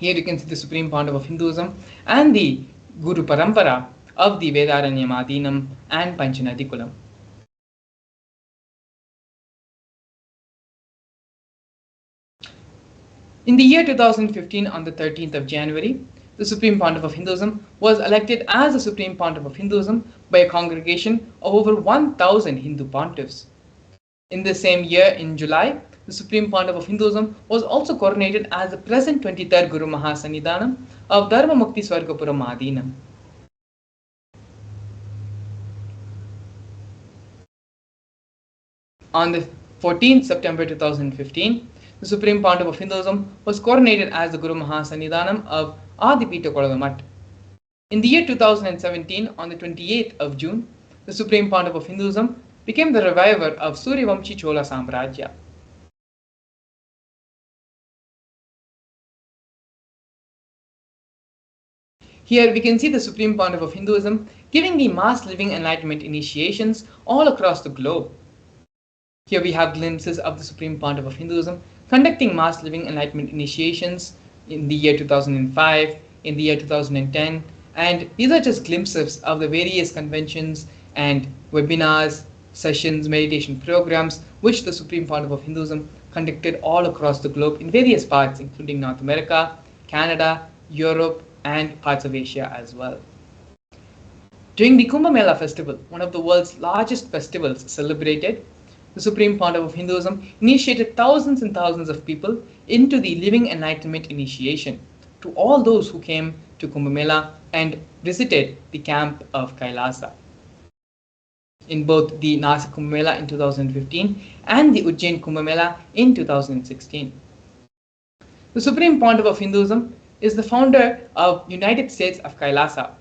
Here you can see the Supreme Pontiff of Hinduism and the Guru Parampara of the Vedaranyam and Panchanadikulam. In the year 2015, on the 13th of January, the Supreme Pontiff of Hinduism was elected as the Supreme Pontiff of Hinduism by a congregation of over 1,000 Hindu pontiffs. In the same year, in July, the Supreme Pontiff of Hinduism was also coronated as the present 23rd Guru Mahasannidhanam of Dharma Mukti Swargapuram Adinam. On the 14th September 2015, the Supreme Pontiff of Hinduism was coronated as the Guru Mahasannidhanam of Adipita Kolavamat. In the year 2017, on the 28th of June, the Supreme Pontiff of Hinduism became the reviver of Suryavamshi Chola Samrajya. Here we can see the Supreme Pontiff of Hinduism giving the mass living enlightenment initiations all across the globe. Here we have glimpses of the Supreme Pontiff of Hinduism conducting mass living enlightenment initiations in the year 2005, in the year 2010, and these are just glimpses of the various conventions and webinars, sessions, meditation programs which the Supreme Pontiff of Hinduism conducted all across the globe in various parts, including North America, Canada, Europe, and parts of Asia as well. During the Kumbh Mela festival, one of the world's largest festivals celebrated, the Supreme Pontiff of Hinduism initiated thousands and thousands of people into the Living Enlightenment initiation to all those who came to Kumbh Mela and visited the camp of Kailasa. In both the Nasik Kumbh Mela in 2015 and the Ujjain Kumbh Mela in 2016. The Supreme Pontiff of Hinduism is the founder of United States of Kailasa.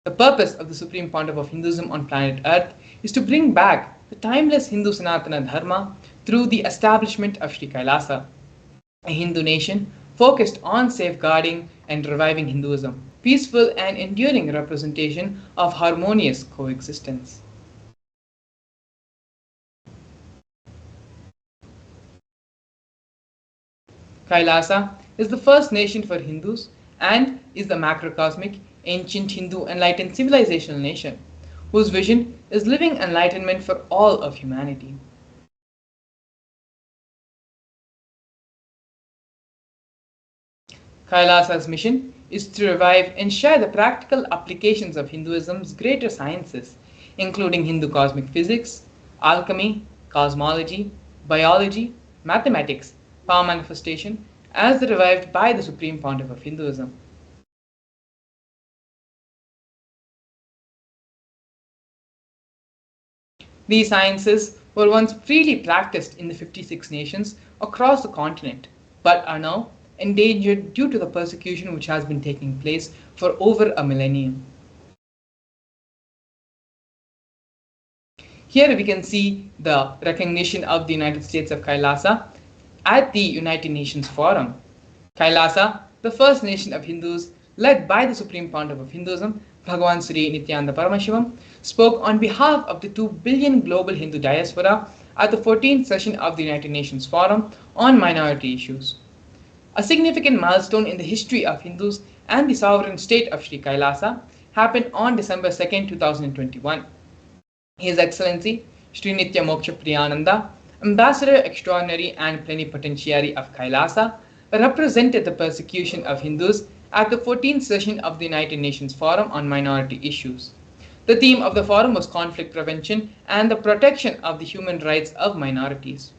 The purpose of the Supreme Pontiff of Hinduism on planet Earth is to bring back the timeless Hindu Sanatana Dharma through the establishment of Sri Kailasa, a Hindu nation focused on safeguarding and reviving Hinduism, peaceful and enduring representation of harmonious coexistence. Kailasa is the first nation for Hindus and is the macrocosmic, ancient Hindu enlightened civilizational nation whose vision is living enlightenment for all of humanity. Kailasa's mission is to revive and share the practical applications of Hinduism's greater sciences, including Hindu cosmic physics, alchemy, cosmology, biology, mathematics, power manifestation, as revived by the Supreme Pontiff of Hinduism. These sciences were once freely practiced in the 56 nations across the continent, but are now endangered due to the persecution which has been taking place for over a millennium. Here we can see the recognition of the United States of Kailasa at the United Nations Forum. Kailasa, the first nation of Hindus led by the Supreme Pontiff of Hinduism, Bhagavan Sri Nithyananda Paramashivam, spoke on behalf of the 2 billion global Hindu diaspora at the 14th session of the United Nations Forum on minority issues. A significant milestone in the history of Hindus and the sovereign state of Sri Kailasa happened on December 2, 2021. His Excellency Sri Nitya Moksha Priyananda, Ambassador Extraordinary and Plenipotentiary of Kailasa, represented the persecution of Hindus at the 14th session of the United Nations Forum on Minority Issues. The theme of the forum was conflict prevention and the protection of the human rights of minorities.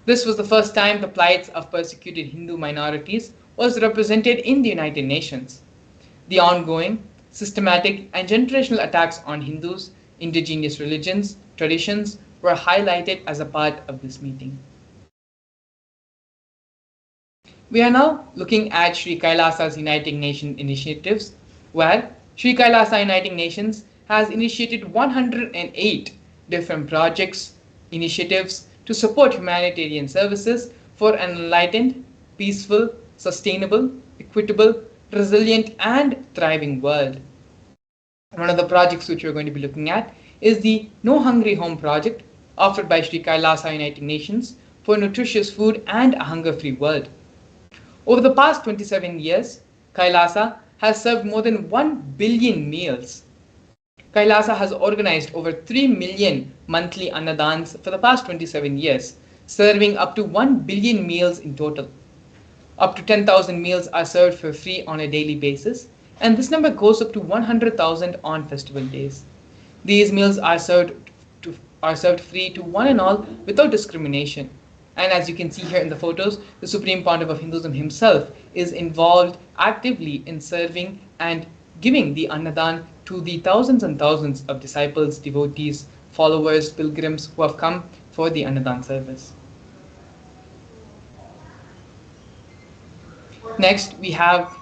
This was the first time the plights of persecuted Hindu minorities was represented in the United Nations. The ongoing, systematic, and generational attacks on Hindus, indigenous religions, traditions were highlighted as a part of this meeting. We are now looking at Sri Kailasa's Uniting Nations initiatives, where Sri Kailasa Uniting Nations has initiated 108 different projects, initiatives to support humanitarian services for an enlightened, peaceful, sustainable, equitable, resilient, and thriving world. One of the projects which we're going to be looking at is the No Hungry Home project offered by Sri Kailasa Uniting Nations for nutritious food and a hunger-free world. Over the past 27 years, Kailasa has served more than 1 billion meals. Kailasa has organized over 3 million monthly annadans for the past 27 years, serving up to 1 billion meals in total. Up to 10,000 meals are served for free on a daily basis, and this number goes up to 100,000 on festival days. These meals are served free to one and all without discrimination. And as you can see here in the photos, the Supreme Pontiff of Hinduism himself is involved actively in serving and giving the Annadan to the thousands and thousands of disciples, devotees, followers, pilgrims who have come for the Annadan service. Next, we have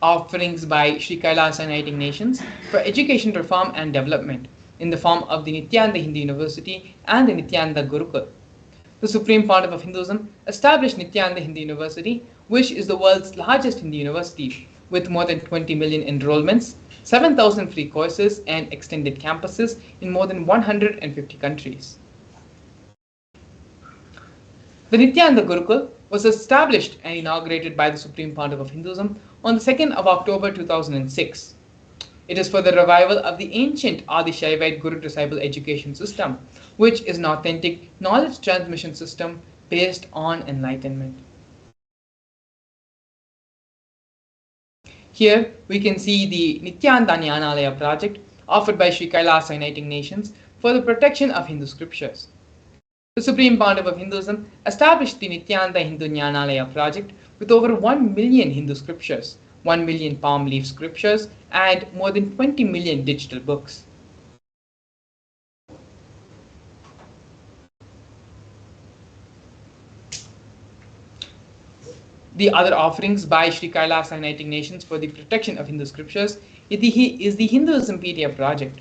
offerings by Sri Kailasa Uniting Nations for education reform and development in the form of the Nithyananda Hindu University and the Nithyananda Gurukul. The Supreme Pontiff of Hinduism established Nithyananda Hindu University, which is the world's largest Hindu university with more than 20 million enrollments, 7,000 free courses and extended campuses in more than 150 countries. The Nithyananda Gurukul was established and inaugurated by the Supreme Pontiff of Hinduism on the 2nd of October 2006. It is for the revival of the ancient Adi Shaivite Guru disciple education system, which is an authentic knowledge transmission system based on enlightenment. Here we can see the Nithyananda Jnanalaya project offered by Sri Kailasa Uniting Nations for the protection of Hindu scriptures. The Supreme Pontiff of Hinduism established the Nithyananda Hindu Jnanalaya project with over 1 million Hindu scriptures, 1 million palm leaf scriptures, and more than 20 million digital books. The other offerings by Sri Kailasa Uniting Nations for the protection of Hindu scriptures is the Hinduismpedia project.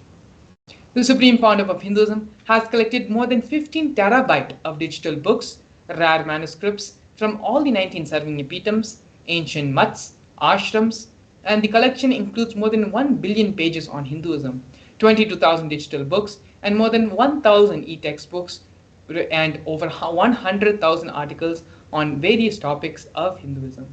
The Supreme Pontiff of Hinduism has collected more than 15 terabyte of digital books, rare manuscripts from all the 19 Sarvanyapitams, ancient mutts, ashrams, and the collection includes more than 1 billion pages on Hinduism, 22,000 digital books, and more than 1,000 e-textbooks, and over 100,000 articles on various topics of Hinduism.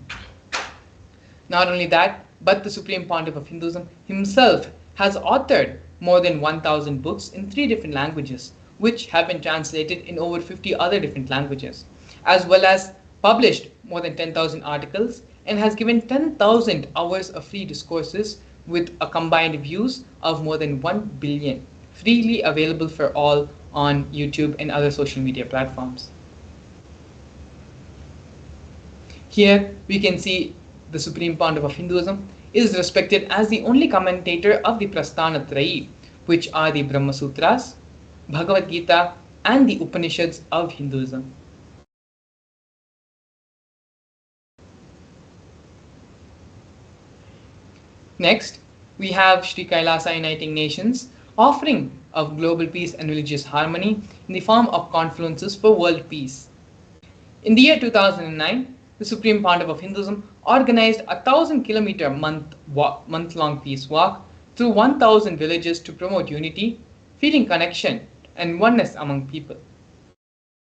Not only that, but the Supreme Pontiff of Hinduism himself has authored more than 1,000 books in 3 different languages, which have been translated in over 50 other different languages, as well as published more than 10,000 articles and has given 10,000 hours of free discourses with a combined views of more than 1 billion, freely available for all on YouTube and other social media platforms. Here we can see the Supreme Pontiff of Hinduism is respected as the only commentator of the Prasthana Trayi, which are the Brahma Sutras, Bhagavad Gita, and the Upanishads of Hinduism. Next, we have Sri Kailasa Uniting Nations offering of global peace and religious harmony in the form of confluences for world peace. In the year 2009, the Supreme Pontiff of Hinduism organized a 1,000-kilometer month-long peace walk through 1,000 villages to promote unity, feeling connection, and oneness among people.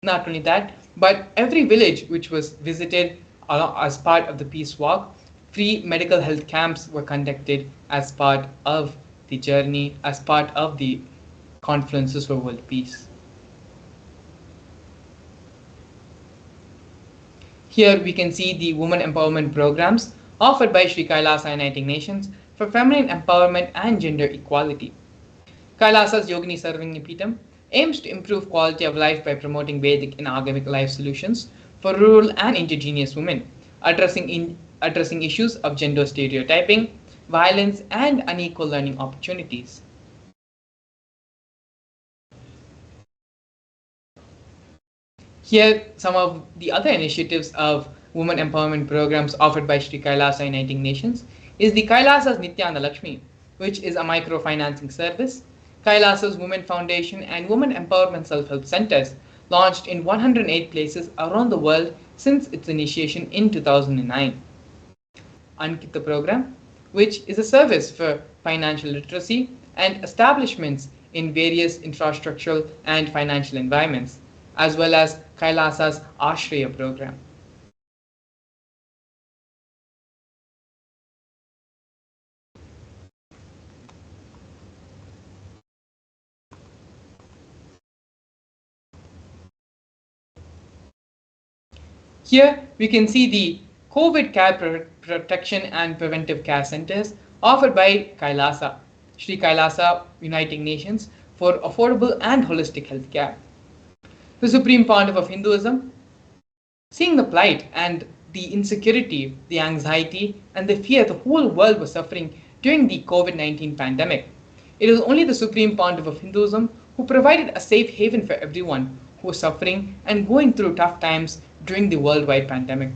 Not only that, but every village which was visited as part of the peace walk, free medical health camps were conducted as part of the journey, as part of the conferences for world peace. Here we can see the women empowerment programs offered by Sri Kailasa Uniting Nations for feminine empowerment and gender equality. Kailasa's Yogini Sarvanyapitam aims to improve quality of life by promoting Vedic and Agamic life solutions for rural and indigenous women, addressing issues of gender stereotyping, violence, and unequal learning opportunities. Here, some of the other initiatives of women empowerment programs offered by Sri Kailasa Uniting Nations is the Kailasa's Nityananda Lakshmi, which is a microfinancing service, Kailasa's Women Foundation and Women Empowerment Self-Help Centers, launched in 108 places around the world since its initiation in 2009. Ankita program, which is a service for financial literacy and establishments in various infrastructural and financial environments, as well as Kailasa's Ashraya program. Here we can see the COVID care protection and preventive care centers offered by Kailasa, Sri Kailasa Uniting Nations for affordable and holistic health care. The Supreme Pontiff of Hinduism, seeing the plight and the insecurity, the anxiety, and the fear the whole world was suffering during the COVID-19 pandemic. It was only the Supreme Pontiff of Hinduism who provided a safe haven for everyone who was suffering and going through tough times during the worldwide pandemic.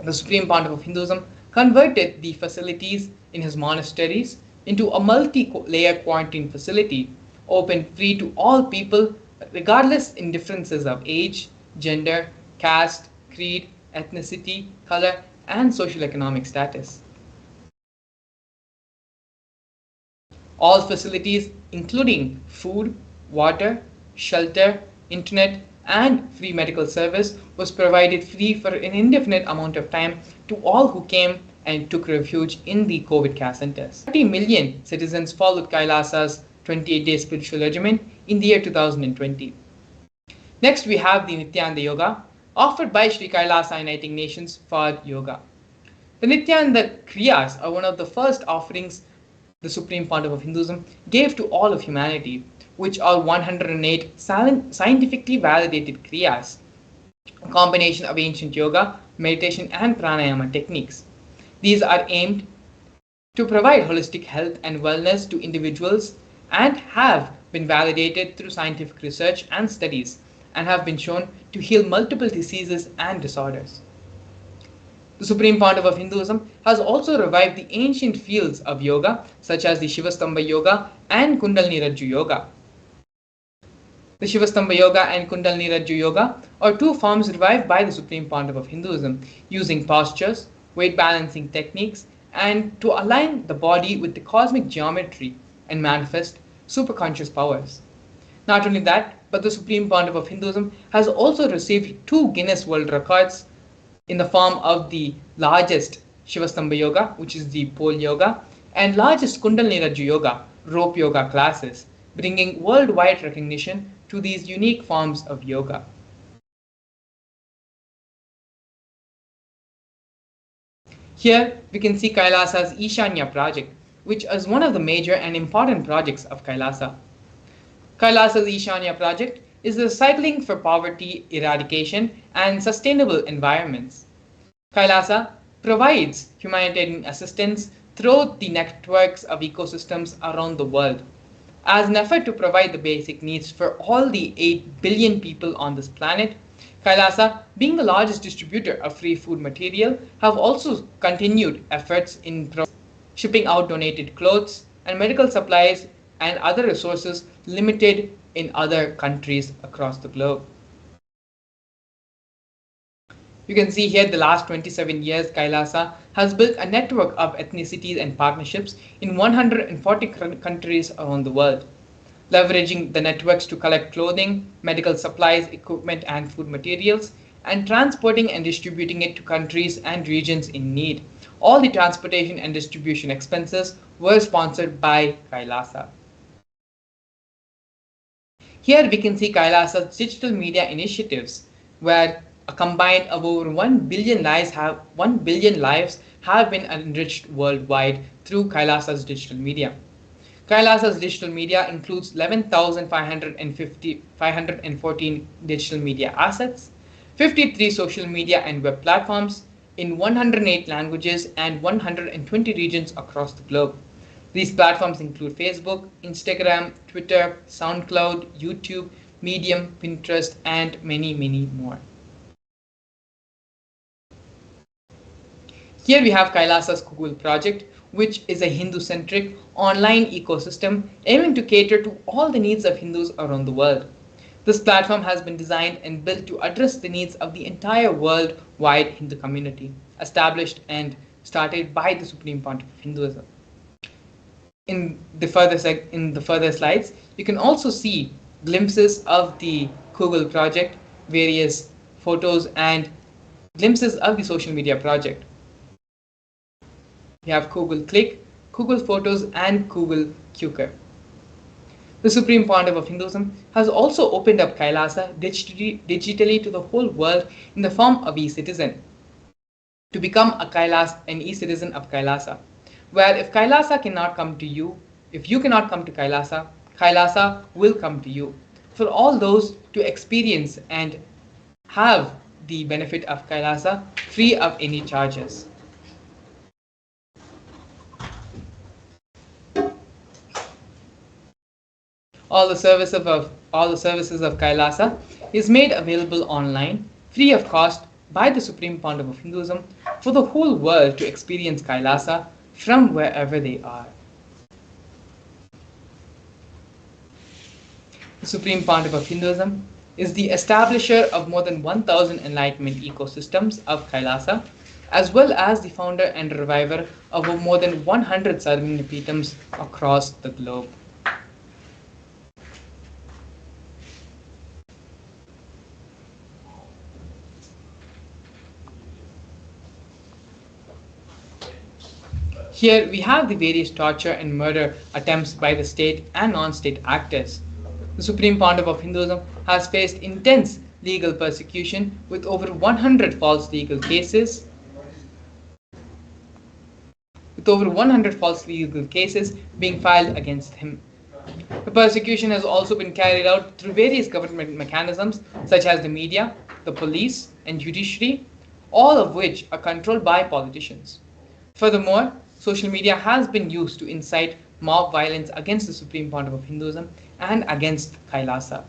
The Supreme Pontiff of Hinduism converted the facilities in his monasteries into a multi-layer quarantine facility, open free to all people regardless in differences of age, gender, caste, creed, ethnicity, color, and social economic status. All facilities, including food, water, shelter, internet, and free medical service, was provided free for an indefinite amount of time to all who came and took refuge in the COVID care centers. 30 million citizens followed Kailasa's 28-day spiritual regimen in the year 2020. Next, we have the Nithyananda Yoga, offered by Sri Kailasa Uniting Nations for yoga. The Nithyananda Kriyas are one of the first offerings the Supreme Pontiff of Hinduism gave to all of humanity, which are 108 scientifically validated Kriyas, a combination of ancient yoga, meditation, and pranayama techniques. These are aimed to provide holistic health and wellness to individuals and have been validated through scientific research and studies and have been shown to heal multiple diseases and disorders. The Supreme Pontiff of Hinduism has also revived the ancient fields of yoga such as the Shivastambha Yoga and Kundalini Rajju Yoga. The Shivastambha Yoga and Kundalini Rajju Yoga are two forms revived by the Supreme Pontiff of Hinduism using postures, weight balancing techniques, and to align the body with the cosmic geometry and manifest superconscious powers. Not only that, but the Supreme Pontiff of Hinduism has also received 2 Guinness World Records in the form of the largest Shivastambha Yoga, which is the pole yoga, and largest Kundalini Rajju Yoga, rope yoga classes, bringing worldwide recognition to these unique forms of yoga. Here we can see Kailasa's Ishanya project, which is one of the major and important projects of Kailasa. Kailasa's Ishanya project is the Cycling for Poverty Eradication and Sustainable Environments. Kailasa provides humanitarian assistance through the networks of ecosystems around the world as an effort to provide the basic needs for all the 8 billion people on this planet. Kailasa, being the largest distributor of free food material, have also continued efforts in shipping out donated clothes and medical supplies and other resources limited in other countries across the globe. You can see here the last 27 years Kailasa has built a network of ethnicities and partnerships in 140 countries around the world, leveraging the networks to collect clothing, medical supplies, equipment and food materials, and transporting and distributing it to countries and regions in need. All the transportation and distribution expenses were sponsored by Kailasa. Here we can see Kailasa's digital media initiatives, where a combined of over 1 billion lives have been enriched worldwide through Kailasa's digital media. Kailasa's digital media includes 11,514 digital media assets, 53 social media and web platforms in 108 languages and 120 regions across the globe. These platforms include Facebook, Instagram, Twitter, SoundCloud, YouTube, Medium, Pinterest, and many, many more. Here we have Kailasa's Google project, which is a Hindu-centric online ecosystem aiming to cater to all the needs of Hindus around the world. This platform has been designed and built to address the needs of the entire worldwide Hindu community, established and started by the Supreme Pontiff of Hinduism. In the further slides, you can also see glimpses of the Google project, various photos and glimpses of the social media project. We have Google Click, Google Photos, and Google Qker. The Supreme Pontiff of Hinduism has also opened up Kailasa digitally to the whole world in the form of e-citizen to become an e-citizen of Kailasa, where if Kailasa cannot come to you, if you cannot come to Kailasa, Kailasa will come to you. For all those to experience and have the benefit of Kailasa free of any charges. All the services of Kailasa is made available online, free of cost, by the Supreme Pontiff of Hinduism for the whole world to experience Kailasa from wherever they are. The Supreme Pontiff of Hinduism is the establisher of more than 1,000 enlightenment ecosystems of Kailasa, as well as the founder and reviver of more than 100 Sarvagna across the globe. Here we have the various torture and murder attempts by the state and non-state actors. The Supreme Pontiff of Hinduism has faced intense legal persecution with over 100 false legal cases being filed against him. The persecution has also been carried out through various government mechanisms such as the media, the police, and judiciary, all of which are controlled by politicians. Furthermore, social media has been used to incite mob violence against the Supreme Pontiff of Hinduism and against Kailasa.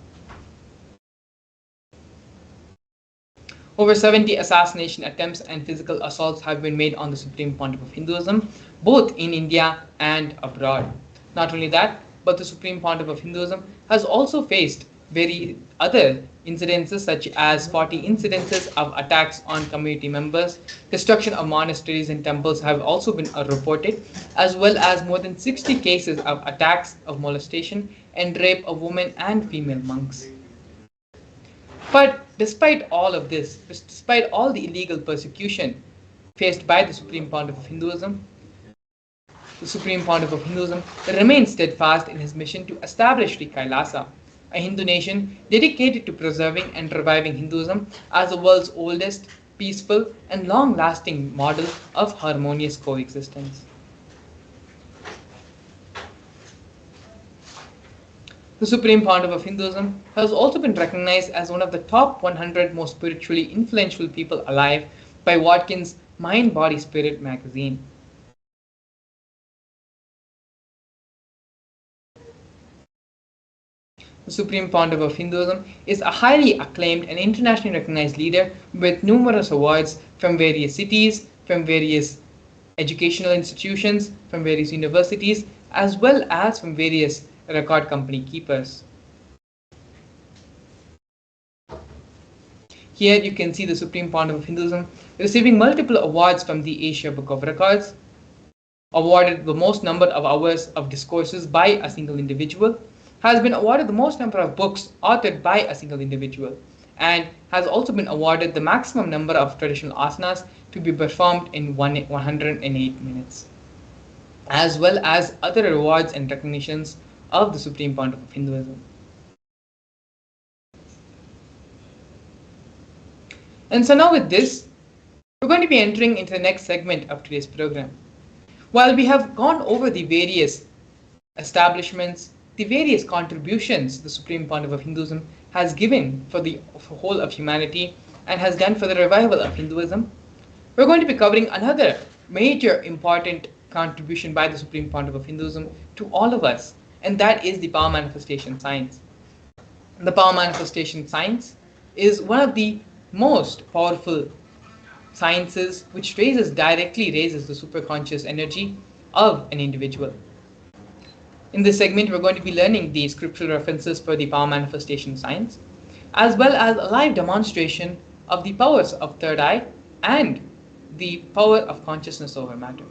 Over 70 assassination attempts and physical assaults have been made on the Supreme Pontiff of Hinduism, both in India and abroad. Not only that, but the Supreme Pontiff of Hinduism has also faced very other incidences such as 40 incidences of attacks on community members, destruction of monasteries and temples have also been reported, as well as more than 60 cases of attacks of molestation and rape of women and female monks. But despite all of this, despite all the illegal persecution faced by the Supreme Pontiff of Hinduism, the Supreme Pontiff of Hinduism remains steadfast in his mission to establish Sri Kailasa, a Hindu nation dedicated to preserving and reviving Hinduism as the world's oldest, peaceful, and long-lasting model of harmonious coexistence. The Supreme Pontiff of Hinduism has also been recognized as one of the top 100 most spiritually influential people alive by Watkins' Mind, Body, Spirit magazine. The Supreme Pontiff of Hinduism is a highly acclaimed and internationally recognized leader with numerous awards from various cities, from various educational institutions, from various universities, as well as from various record company keepers. Here you can see the Supreme Pontiff of Hinduism receiving multiple awards from the Asia Book of Records, awarded the most number of hours of discourses by a single individual, has been awarded the most number of books authored by a single individual, and has also been awarded the maximum number of traditional asanas to be performed in 108 minutes, as well as other awards and recognitions of the Supreme Pontiff of Hinduism. And so now with this, we're going to be entering into the next segment of today's program. While we have gone over the various establishments, the various contributions the Supreme Pontiff of Hinduism has given for the whole of humanity and has done for the revival of Hinduism, we're going to be covering another major important contribution by the Supreme Pontiff of Hinduism to all of us, and that is the power manifestation science. The power manifestation science is one of the most powerful sciences which directly raises the superconscious energy of an individual. In this segment, we're going to be learning the scriptural references for the power manifestation science, as well as a live demonstration of the powers of third eye and the power of consciousness over matter.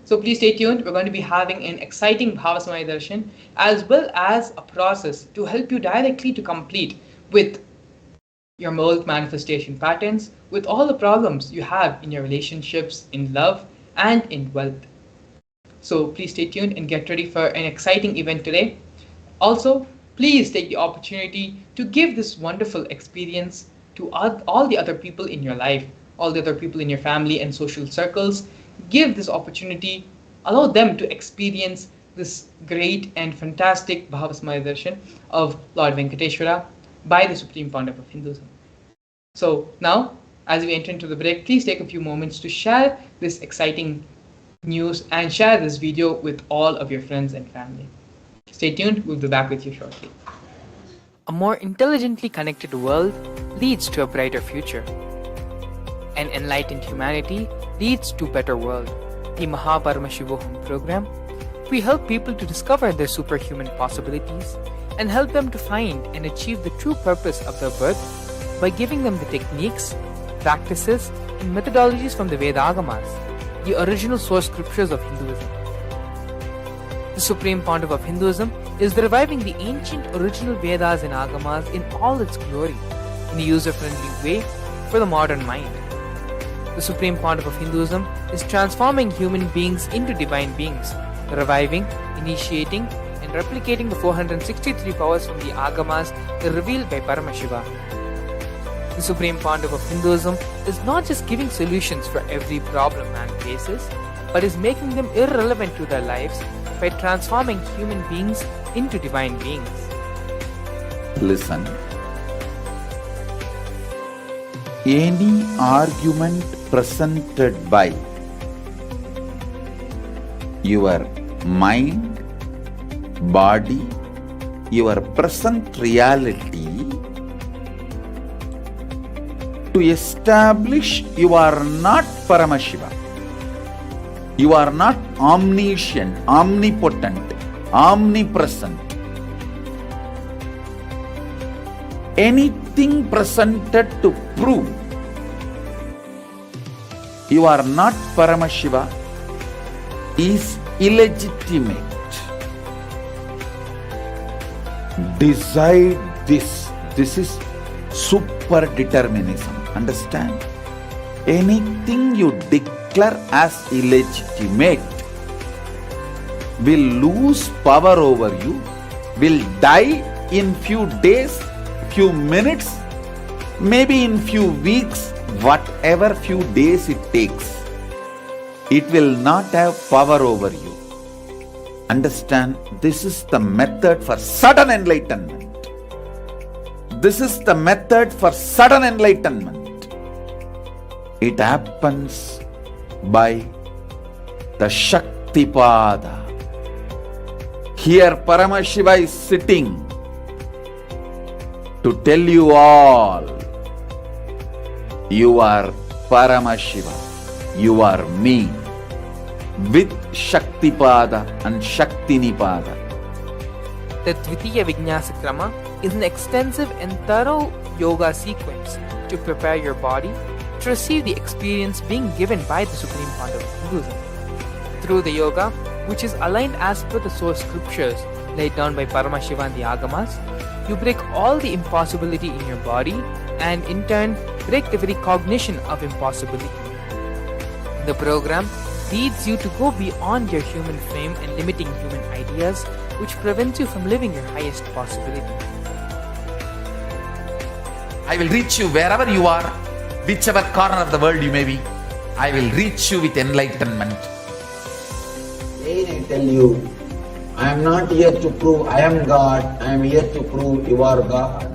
So please stay tuned. We're going to be having an exciting Bhava Samadhi Darshan, as well as a process to help you directly to complete with your mold manifestation patterns, with all the problems you have in your relationships, in love, and in wealth. So please stay tuned and get ready for an exciting event today. Also, please take the opportunity to give this wonderful experience to all the other people in your life, all the other people in your family and social circles. Give this opportunity, allow them to experience this great and fantastic Bhava Darshan of Lord Venkateshwara by the Supreme Pontiff of Hinduism. So now, as we enter into the break, please take a few moments to share this exciting news and share this video with all of your friends and family. Stay tuned, we'll be back with you shortly. A more intelligently connected world leads to a brighter future. An enlightened humanity leads to a better world. The Paramashivam program, we help people to discover their superhuman possibilities and help them to find and achieve the true purpose of their birth by giving them the techniques, practices, and methodologies from the Vedagamas, the original source scriptures of Hinduism. The Supreme Pontiff of Hinduism is reviving the ancient original Vedas and Agamas in all its glory, in a user-friendly way for the modern mind. The Supreme Pontiff of Hinduism is transforming human beings into divine beings, reviving, initiating, and replicating the 463 powers from the Agamas revealed by Paramashivam. The Supreme Pontiff of Hinduism is not just giving solutions for every problem man faces, but is making them irrelevant to their lives by transforming human beings into divine beings. Listen. Any argument presented by your mind, body, your present reality to establish you are not Paramashiva. You are not omniscient, omnipotent, omnipresent. Anything presented to prove you are not Paramashiva is illegitimate. Decide this. This is super determinism. Understand? Anything you declare as illegitimate will lose power over you, will die in few days, few minutes, maybe in few weeks, whatever few days it takes. It will not have power over you. Understand? This is the method for sudden enlightenment. This is the method for sudden enlightenment. It happens by the Shaktipada. Here Paramashiva is sitting to tell you all, you are Paramashiva, you are me, with Shaktipada and Shaktinipada. The Dvitiya Vijnasa Krama is an extensive and thorough yoga sequence to prepare your body to receive the experience being given by the Supreme Pontiff of Hinduism. Through the yoga, which is aligned as per the source scriptures laid down by Paramashiva and the Agamas, you break all the impossibility in your body and in turn break the very cognition of impossibility. The program leads you to go beyond your human frame and limiting human ideas, which prevents you from living your highest possibility. I will reach you wherever you are, whichever corner of the world you may be. I will reach you with enlightenment. Again I tell you, I am not here to prove I am God, I am here to prove you are God.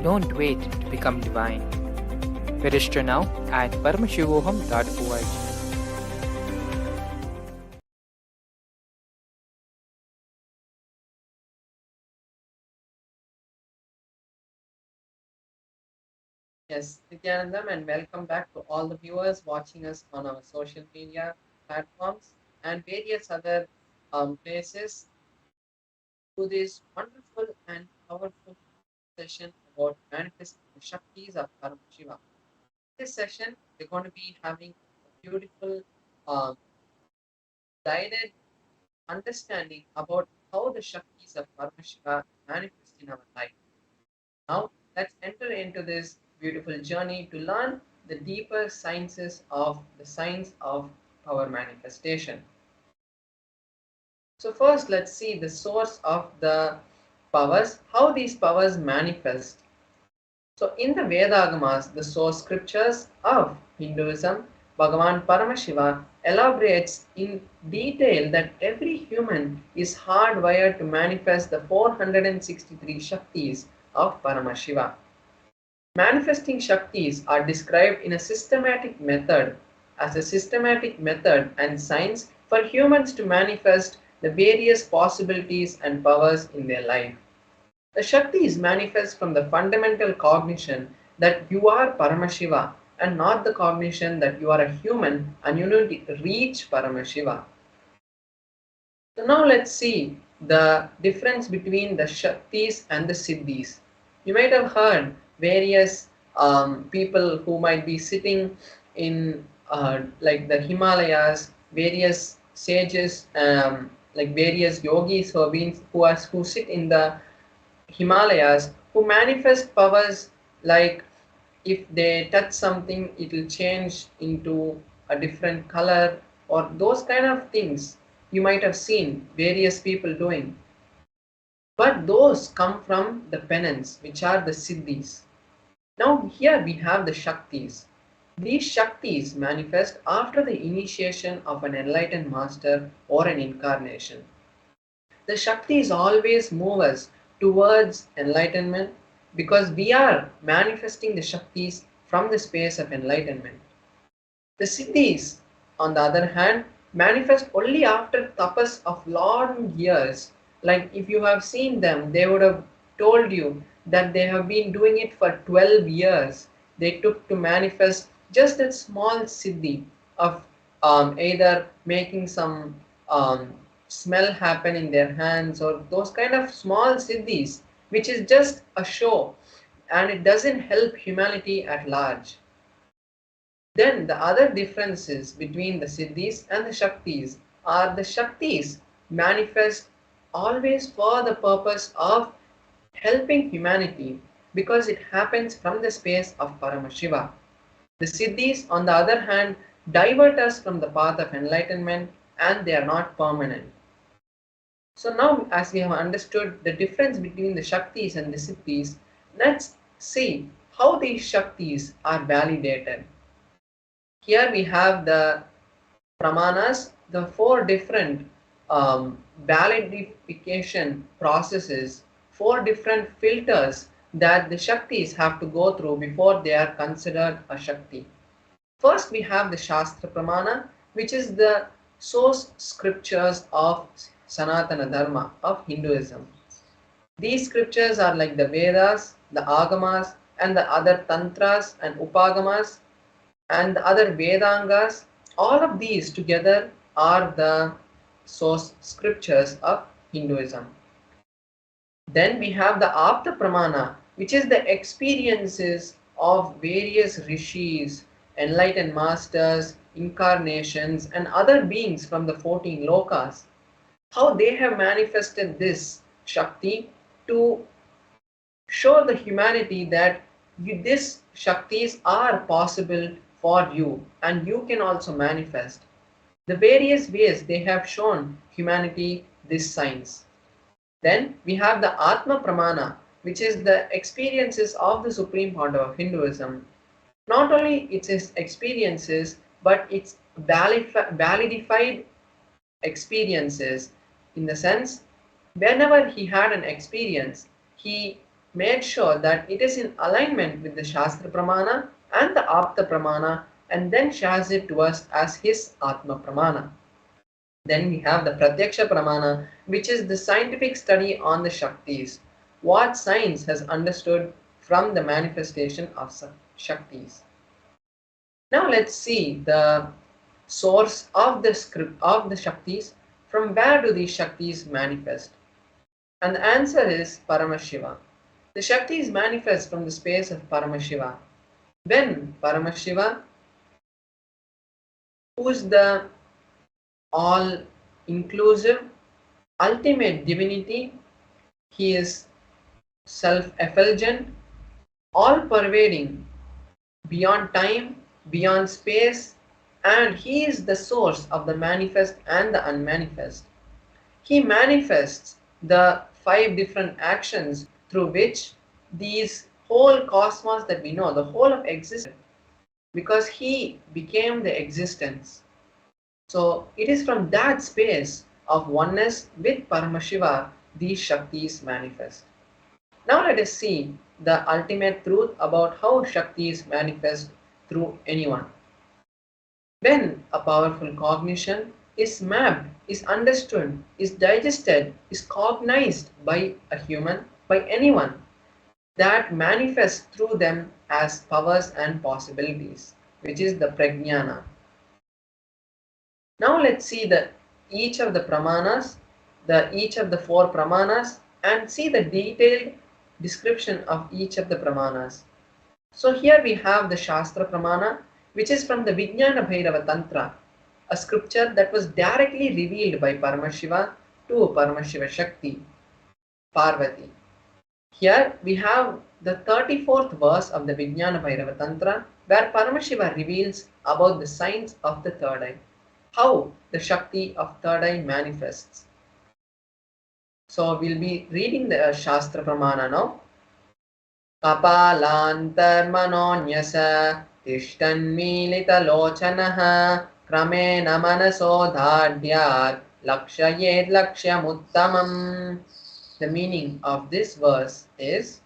Don't wait to become divine. Register now at paramashivoham.org. Yes, Nithyananda, and welcome back to all the viewers watching us on our social media platforms and various other places to this wonderful and powerful session about manifesting the Shaktis of Paramashiva. This session, we're going to be having a beautiful um, guided understanding about how the Shaktis of Paramashiva manifest in our life. Now, let's enter into this beautiful journey to learn the deeper sciences of the science of power manifestation. So first let's see the source of the powers, how these powers manifest. So in the Vedagamas, the source scriptures of Hinduism, Bhagavan Paramashiva elaborates in detail that every human is hardwired to manifest the 463 Shaktis of Paramashiva. Manifesting Shaktis are described in a systematic method as a systematic method and science for humans to manifest the various possibilities and powers in their life. The Shaktis manifest from the fundamental cognition that you are Paramashiva and not the cognition that you are a human and you need to reach Paramashiva. So now let's see the difference between the Shaktis and the Siddhis. You might have heard various people who might be sitting in like the Himalayas, various sages, like various yogis who have been who sit in the Himalayas who manifest powers like if they touch something it will change into a different color or those kind of things you might have seen various people doing. But those come from the penance which are the siddhis. Now here we have the shaktis. These shaktis manifest after the initiation of an enlightened master or an incarnation. The Shaktis always move us towards enlightenment because we are manifesting the Shaktis from the space of enlightenment. The Siddhis, on the other hand, manifest only after tapas of long years. Like if you have seen them, they would have told you that they have been doing it for 12 years. They took to manifest just a small siddhi of either making some smell happen in their hands or those kind of small siddhis which is just a show and it doesn't help humanity at large. Then the other differences between the siddhis and the shaktis are the shaktis manifest always for the purpose of helping humanity because it happens from the space of Paramashiva. The siddhis on the other hand divert us from the path of enlightenment and they are not permanent. So now as we have understood the difference between the Shaktis and the Siddhis, let's see how these Shaktis are validated. Here we have the Pramanas, the four different validification processes, four different filters that the Shaktis have to go through before they are considered a Shakti. First we have the Shastra Pramana, which is the source scriptures of Sanatana Dharma of Hinduism. These scriptures are like the Vedas, the Agamas, and the other Tantras and Upagamas, and the other Vedangas. All of these together are the source scriptures of Hinduism. Then we have the Apta Pramana, which is the experiences of various rishis, enlightened masters, incarnations, and other beings from the 14 lokas. How they have manifested this Shakti to show the humanity that these Shaktis are possible for you and you can also manifest. The various ways they have shown humanity this science. Then we have the Atma Pramana, which is the experiences of the Supreme Founder of Hinduism. Not only its experiences, but its validified experiences in the sense whenever he had an experience, he made sure that it is in alignment with the Shastra Pramana and the Apta Pramana and then shares it to us as his Atma Pramana. Then we have the Pratyaksha Pramana, which is the scientific study on the Shaktis, what science has understood from the manifestation of Shaktis. Now let's see the source of the script of the Shaktis. From where do these Shaktis manifest? And the answer is Paramashiva. The Shaktis manifest from the space of Paramashiva. When Paramashiva, who is the all-inclusive, ultimate divinity, he is self-effulgent, all-pervading, beyond time, beyond space, and he is the source of the manifest and the unmanifest. he manifests the 5 different actions through which these whole cosmos that we know, the whole of existence, because he became the existence. So it is from that space of oneness with Paramashiva these Shaktis manifest. Now let us see the ultimate truth about how Shaktis manifest through anyone. When a powerful cognition is mapped, is understood, is digested, is cognized by a human, by anyone, that manifests through them as powers and possibilities, which is the prajnana. Now let's see each of the pramanas, each of the 4 pramanas, and see the detailed description of each of the pramanas. So here we have the Shastra Pramana, which is from the Vijnana Bhairava Tantra, a scripture that was directly revealed by Paramashiva to Paramashiva Shakti, Parvati. Here we have the 34th verse of the Vijnana Bhairava Tantra, where Paramashiva reveals about the signs of the third eye, how the Shakti of third eye manifests. So we'll be reading the Shastra Pramana now. Kapalantarmanonyasa tishtanmilitalochanaha kramena manasodhadyat lakshayed lakshyamuttamam. The meaning of this verse is,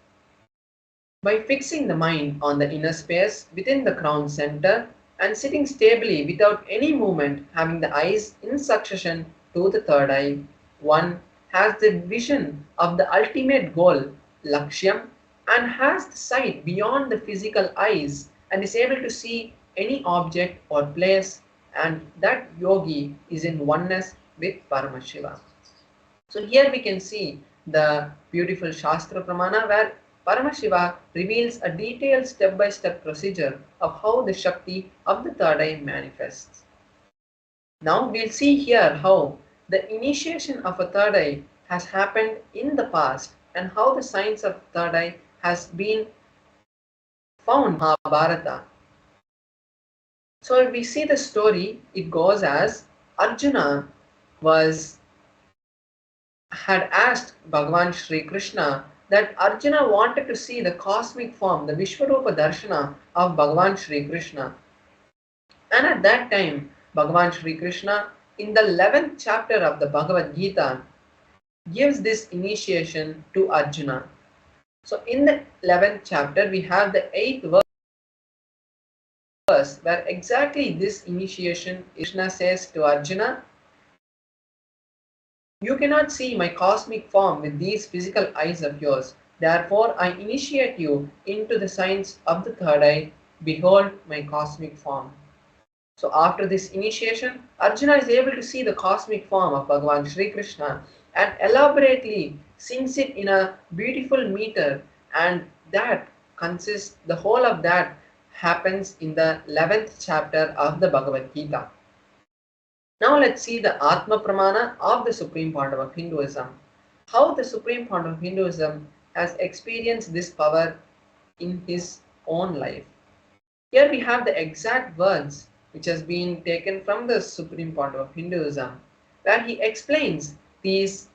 by fixing the mind on the inner space within the crown center and sitting stably without any movement, having the eyes in succession to the third eye, one has the vision of the ultimate goal, Lakshyam, and has the sight beyond the physical eyes and is able to see any object or place, and that yogi is in oneness with Paramashiva. So here we can see the beautiful Shastra Pramana where Paramashiva reveals a detailed step-by-step procedure of how the Shakti of the third eye manifests. Now we'll see here how the initiation of a third eye has happened in the past and how the science of third eye has been found in Mahabharata. So if we see the story, it goes as Arjuna had asked Bhagavan Shri Krishna that Arjuna wanted to see the cosmic form, the Vishwarupa Darshana of Bhagavan Shri Krishna. And at that time, Bhagavan Shri Krishna, in the 11th chapter of the Bhagavad Gita, gives this initiation to Arjuna. So in the 11th chapter, we have the 8th verse where exactly this initiation Krishna says to Arjuna, "You cannot see my cosmic form with these physical eyes of yours. Therefore, I initiate you into the science of the third eye. Behold my cosmic form." So after this initiation, Arjuna is able to see the cosmic form of Bhagavan Shri Krishna and elaborately sings it in a beautiful meter, and that consists, the whole of that happens in the 11th chapter of the Bhagavad Gita. Now let's see the Atma Pramana of the Supreme Pandava of Hinduism. How the Supreme Pandava of Hinduism has experienced this power in his own life. Here we have the exact words which has been taken from the Supreme Pandava of Hinduism, where he explains his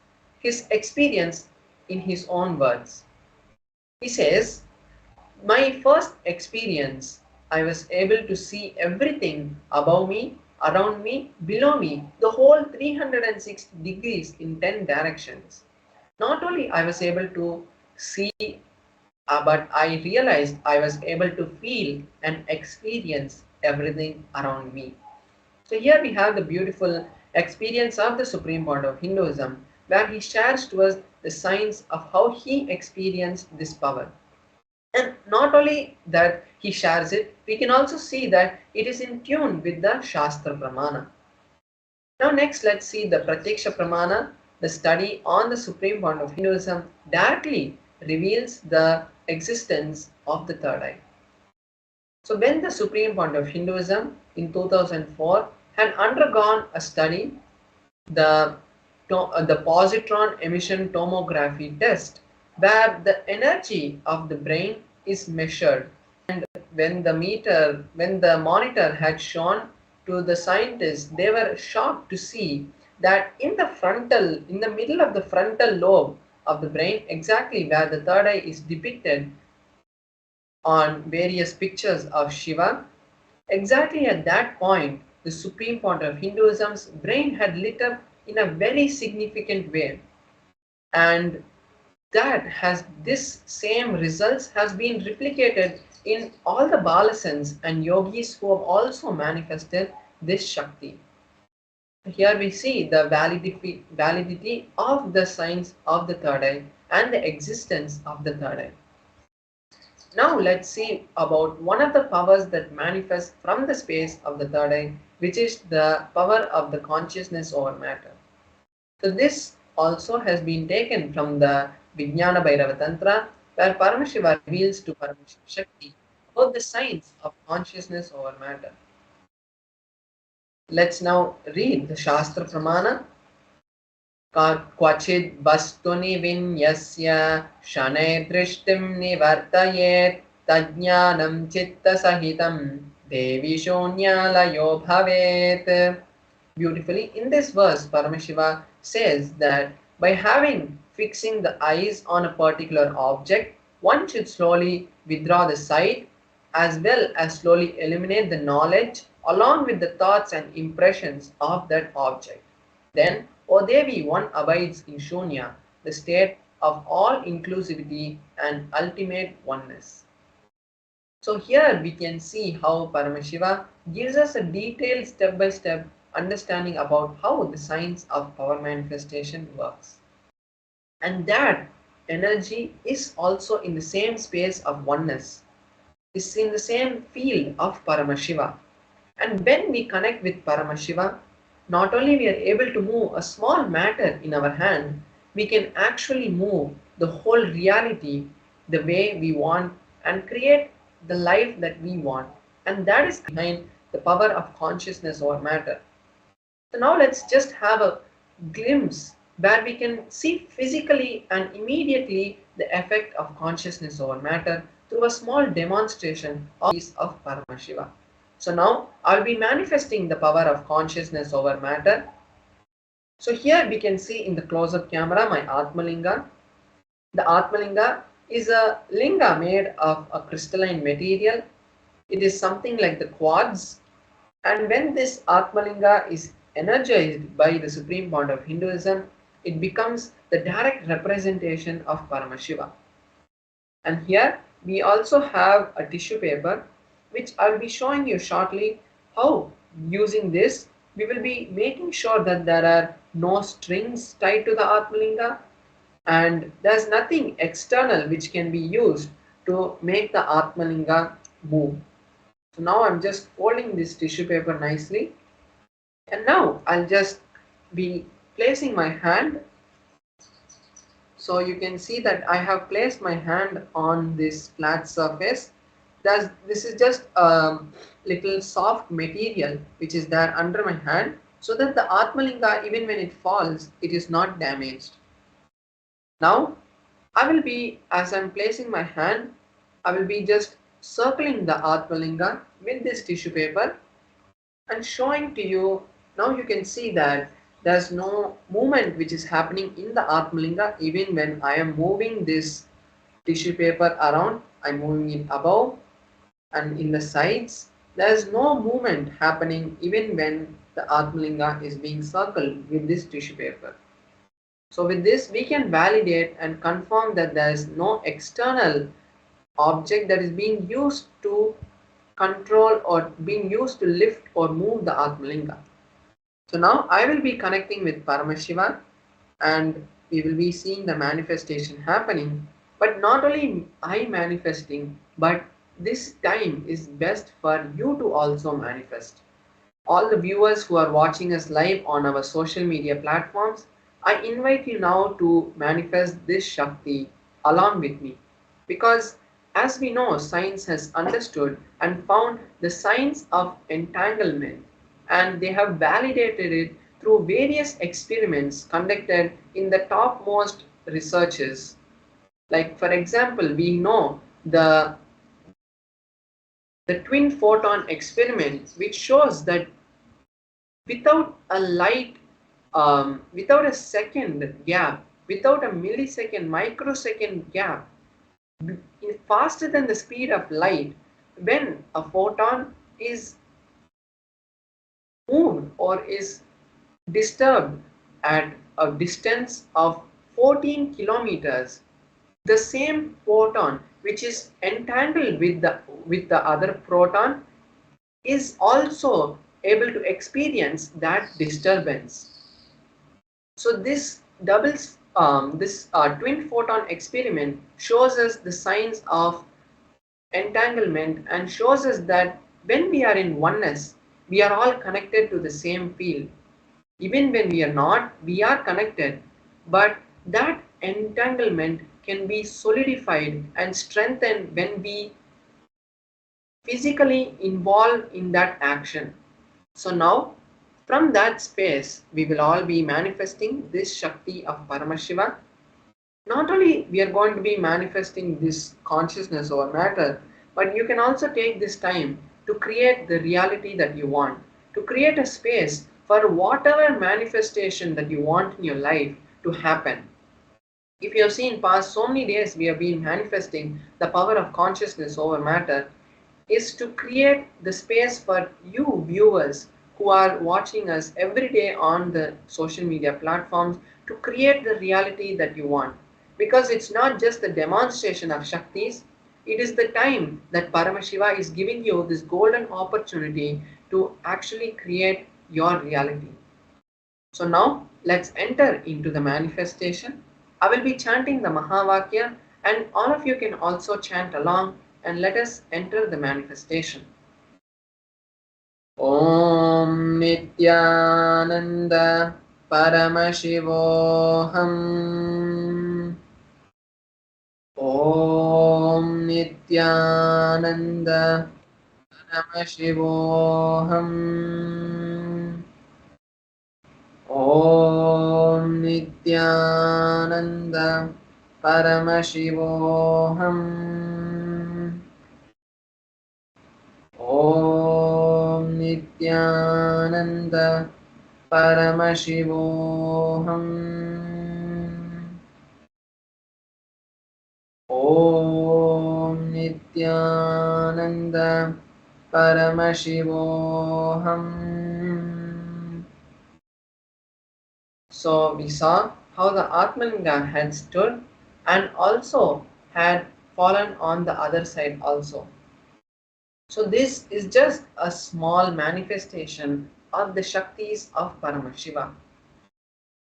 experience in his own words. He says, "My first experience, I was able to see everything above me, around me, below me, the whole 360 degrees in 10 directions. Not only I was able to see, but I realized I was able to feel and experience everything around me." So here we have the beautiful experience of the Supreme Pandava of Hinduism, where he shares to us the signs of how he experienced this power. And not only that he shares it, we can also see that it is in tune with the Shastra Pramana. Now next let's see the Pratyaksha Pramana. The study on the Supreme Pandava of Hinduism directly reveals the existence of the third eye. So when the Supreme Pandava of Hinduism in 2004 had undergone a study, the positron emission tomography test, where the energy of the brain is measured, and when the monitor had shown to the scientists, they were shocked to see that in the middle of the frontal lobe of the brain, exactly where the third eye is depicted on various pictures of Shiva, exactly at that point, the supreme point of Hinduism's brain had lit up in a very significant way. And that has this same results has been replicated in all the balasans and yogis who have also manifested this Shakti. Here we see the validity of the signs of the third eye and the existence of the third eye. Now let's see about one of the powers that manifest from the space of the third eye, which is the power of the consciousness over matter. So this also has been taken from the Vijnana Bhairava Tantra, where Paramashiva reveals to Paramashiva Shakti about the science of consciousness over matter. Let's now read the Shastra Pramana. क्वचिद् वस्तुनि विन्यस्य शनैः दृष्टिं निवर्तयेत् तज्ज्ञानं चित्तसहितं देवी शून्यालयो भवेत्. Beautifully, in this verse, Paramashiva says that by fixing the eyes on a particular object, one should slowly withdraw the sight as well as slowly eliminate the knowledge along with the thoughts and impressions of that object. Then, O Devi, one abides in Shunya, the state of all inclusivity and ultimate oneness. So here we can see how Paramashiva gives us a detailed step-by-step understanding about how the science of power manifestation works. And that energy is also in the same space of oneness, is in the same field of Paramashiva. And when we connect with Paramashiva, not only we are able to move a small matter in our hand, we can actually move the whole reality the way we want and create the life that we want. And that is behind the power of consciousness over matter. So now let's just have a glimpse where we can see physically and immediately the effect of consciousness over matter through a small demonstration of Paramashiva. So now I'll be manifesting the power of consciousness over matter. So here we can see in the close-up camera my Atmalinga. The Atmalinga is a linga made of a crystalline material. It is something like the quartz. And when this Atmalinga is energized by the supreme point of Hinduism, it becomes the direct representation of Paramashiva. And here we also have a tissue paper, which I'll be showing you shortly how using this we will be making sure that there are no strings tied to the Atmalinga and there's nothing external which can be used to make the Atmalinga move. So now I'm just folding this tissue paper nicely, and now I'll just be placing my hand. So you can see that I have placed my hand on this flat surface. This is just a little soft material which is there under my hand, so that the Atmalinga, even when it falls, it is not damaged. Now I will be, as I'm placing my hand, I will be just circling the Atmalinga with this tissue paper and showing to you. Now you can see that there's no movement which is happening in the Atmalinga. Even when I am moving this tissue paper around, I'm moving it above and in the sides. There's no movement happening even when the Atmalinga is being circled with this tissue paper. So with this we can validate and confirm that there is no external object that is being used to control or being used to lift or move the Atmalinga. So now I will be connecting with Paramashiva and we will be seeing the manifestation happening. But not only I manifesting, but this time is best for you to also manifest. All the viewers who are watching us live on our social media platforms, I invite you now to manifest this Shakti along with me. Because as we know, science has understood and found the science of entanglement, and they have validated it through various experiments conducted in the topmost researches. Like for example, we know the twin photon experiment, which shows that without a light without a second gap, without a millisecond, microsecond gap, faster than the speed of light, when a photon is moved or is disturbed at a distance of 14 kilometers, the same photon which is entangled with the other proton is also able to experience that disturbance. So this twin photon experiment shows us the signs of entanglement and shows us that when we are in oneness, we are all connected to the same field. Even when we are not, we are connected, but that entanglement can be solidified and strengthened when we physically involve in that action. So now, from that space, we will all be manifesting this Shakti of Paramashiva. Not only we are going to be manifesting this consciousness over matter, but you can also take this time to create the reality that you want, to create a space for whatever manifestation that you want in your life to happen. If you have seen past so many days we have been manifesting the power of consciousness over matter, is to create the space for you viewers who are watching us every day on the social media platforms to create the reality that you want. Because it's not just the demonstration of Shaktis, it is the time that Paramashiva is giving you this golden opportunity to actually create your reality. So now let's enter into the manifestation. I will be chanting the Mahavakya and all of you can also chant along and let us enter the manifestation. Om Nithyananda Paramashivoham. Om Nithyananda Paramashivoham. Om Nithyananda Paramashivoham. Om Nithyananda Paramashivoham. Om Nithyananda Paramashivoham. So we saw how the Atmalinga had stood and also had fallen on the other side also. So this is just a small manifestation of the Shaktis of Paramashiva.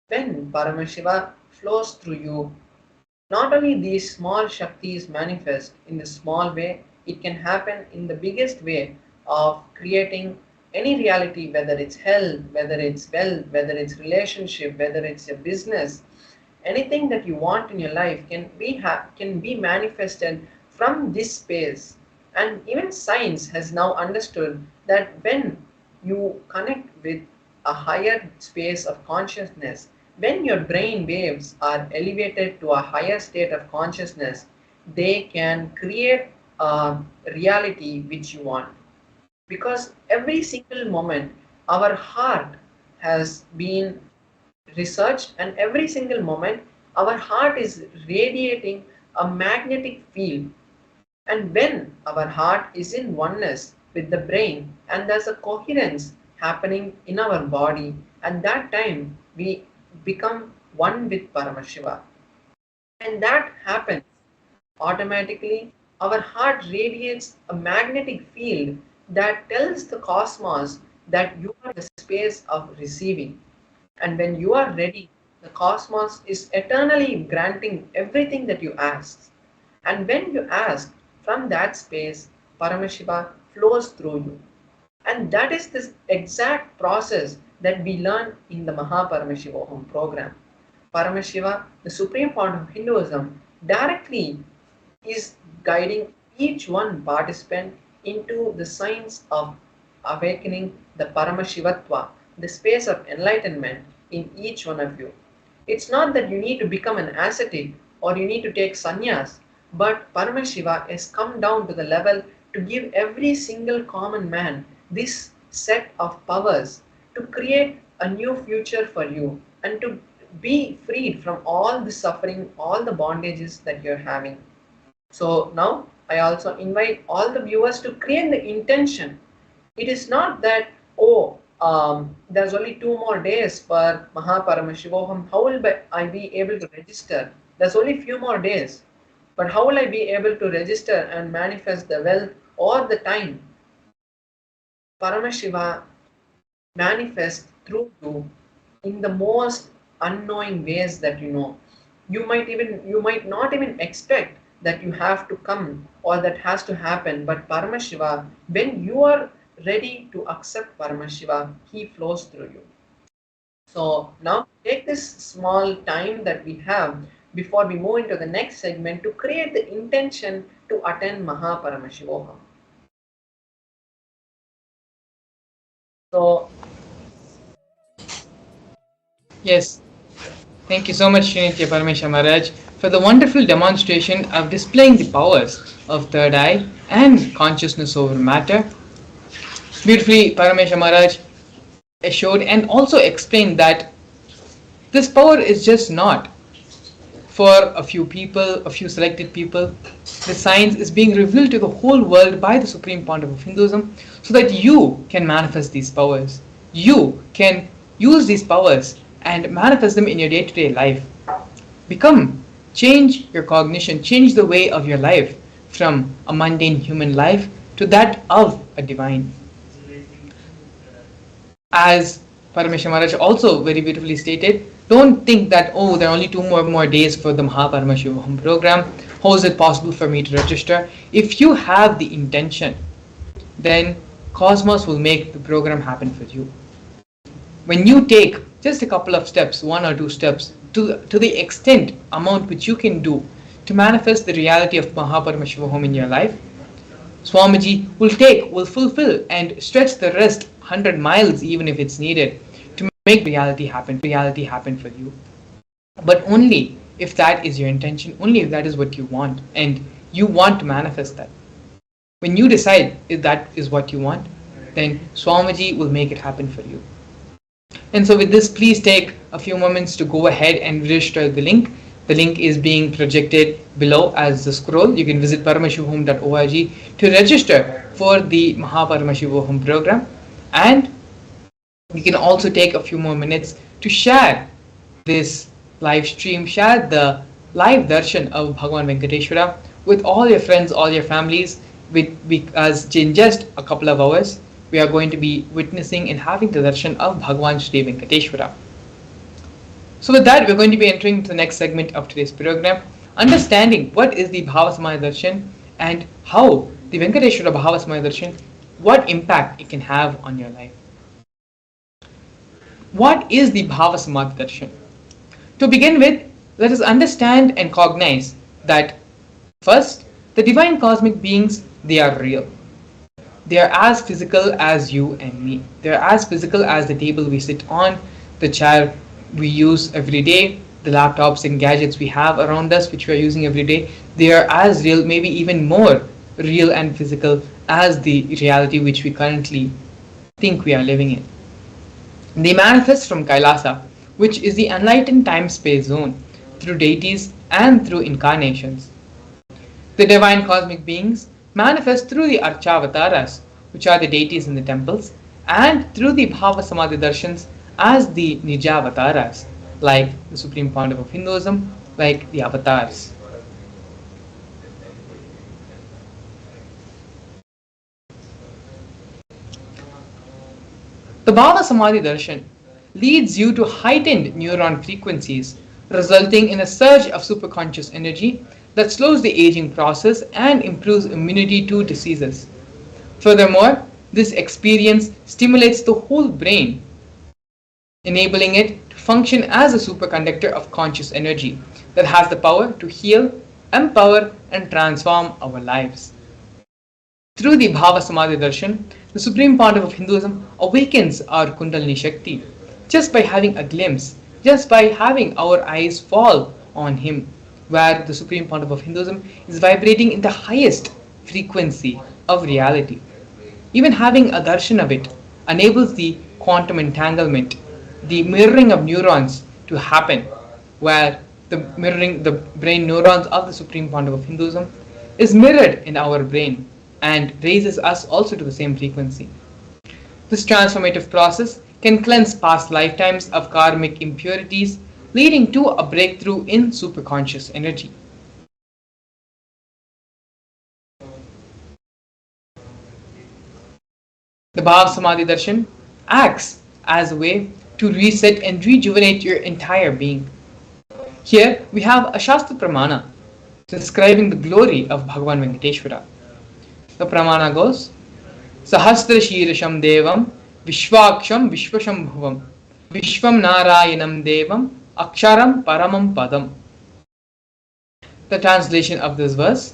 When Paramashiva flows through you, not only these small Shaktis manifest in the small way, it can happen in the biggest way of creating any reality, whether it's health, whether it's wealth, whether it's relationship, whether it's a business. Anything that you want in your life can be manifested from this space. And even science has now understood that when you connect with a higher space of consciousness, when your brain waves are elevated to a higher state of consciousness, they can create a reality which you want. Because every single moment, our heart has been researched, and every single moment, our heart is radiating a magnetic field. And when our heart is in oneness with the brain and there's a coherence happening in our body, at that time we become one with Paramashiva. And that happens automatically. Our heart radiates a magnetic field that tells the cosmos that you are the space of receiving. And when you are ready, the cosmos is eternally granting everything that you ask. And when you ask, from that space, Paramashiva flows through you. And that is this exact process that we learn in the Mahaparamashivoham program. Paramashiva, the supreme point of Hinduism, directly is guiding each one participant into the science of awakening the Paramashivatva, the space of enlightenment in each one of you. It's not that you need to become an ascetic or you need to take sannyas, but Paramashiva has come down to the level to give every single common man this set of powers to create a new future for you, and to be freed from all the suffering, all the bondages that you're having. So now I also invite all the viewers to create the intention. It is not that, oh, there's only 2 more days for Mahaparamashivaham. How will I be able to register? There's only few more days. But how will I be able to register and manifest the wealth or the time? Paramashiva manifests through you in the most unknowing ways that you know. You might not even expect that you have to come or that has to happen, but Paramashiva, when you are ready to accept Paramashiva, he flows through you. So now take this small time that we have before we move into the next segment to create the intention to attend Mahaparamashivoham. So Yes, thank you so much, Srinitya Paramesha Maharaj, for the wonderful demonstration of displaying the powers of third eye and consciousness over matter. Beautifully, Paramesha Maharaj showed and also explained that this power is just not for a few people, a few selected people. The science is being revealed to the whole world by the Supreme Pontiff of Hinduism so that you can manifest these powers. You can use these powers and manifest them in your day-to-day life. Change your cognition, change the way of your life from a mundane human life to that of a divine. As Paramesha Maharaj also very beautifully stated, don't think that, oh, there are only 2 more days for the Mahaparamashivaham program. How is it possible for me to register? If you have the intention, then Cosmos will make the program happen for you. When you take just a couple of steps, 1 or 2 steps, to the extent amount which you can do to manifest the reality of Mahaparamashivaham in your life, Swamiji will fulfill and stretch the rest 100 miles even if it's needed to make reality happen for you. But only if that is your intention, only if that is what you want and you want to manifest that. When you decide if that is what you want, then Swamiji will make it happen for you. And so with this, please take a few moments to go ahead and register the link. The link is being projected below as the scroll. You can visit paramashivaham.org to register for the Mahaparamashivaham program. And you can also take a few more minutes to share this live stream, share the live darshan of Bhagavan Venkateshwara with all your friends, all your families, because in just a couple of hours, we are going to be witnessing and having the darshan of Bhagavan Shri Venkateshwara. So with that, we're going to be entering into the next segment of today's program, understanding what is the Bhava Samadhi Darshan and how the Venkateshwara Bhava Samadhi Darshan, what impact it can have on your life. What is the Bhava Samadhi Darshan? To begin with, let us understand and cognize that first, the divine cosmic beings, they are real. They are as physical as you and me. They are as physical as the table we sit on, the chair we use every day, the laptops and gadgets we have around us which we are using every day. They are as real, maybe even more real and physical as the reality which we currently think we are living in. They manifest from Kailasa, which is the enlightened time-space zone, through deities and through incarnations. The divine cosmic beings manifest through the Archavataras, which are the deities in the temples, and through the Bhava Samadhi Darshans as the Nijavataras, like the Supreme Pontiff of Hinduism, like the avatars. The Bhava Samadhi Darshan leads you to heightened neuron frequencies, resulting in a surge of superconscious energy that slows the aging process and improves immunity to diseases. Furthermore, this experience stimulates the whole brain, enabling it to function as a superconductor of conscious energy that has the power to heal, empower, and transform our lives. Through the Bhava Samadhi Darshan, the Supreme Pontiff of Hinduism awakens our Kundalini Shakti just by having a glimpse, just by having our eyes fall on him, where the Supreme Pontiff of Hinduism is vibrating in the highest frequency of reality. Even having a darshan of it enables the quantum entanglement the mirroring of neurons to happen, where the brain neurons of the Supreme Pontiff of Hinduism is mirrored in our brain and raises us also to the same frequency. This transformative process can cleanse past lifetimes of karmic impurities, leading to a breakthrough in superconscious energy. The Bhava Samadhi Darshan acts as a way to reset and rejuvenate your entire being. Here we have a Shastra Pramana describing the glory of Bhagavan Venkateshwara. The Pramana goes, Sahasra Shirasham Devam Vishwaksham Vishwashambhuvam Vishwam Narayanam Devam Aksharam Paramam Padam. The translation of this verse: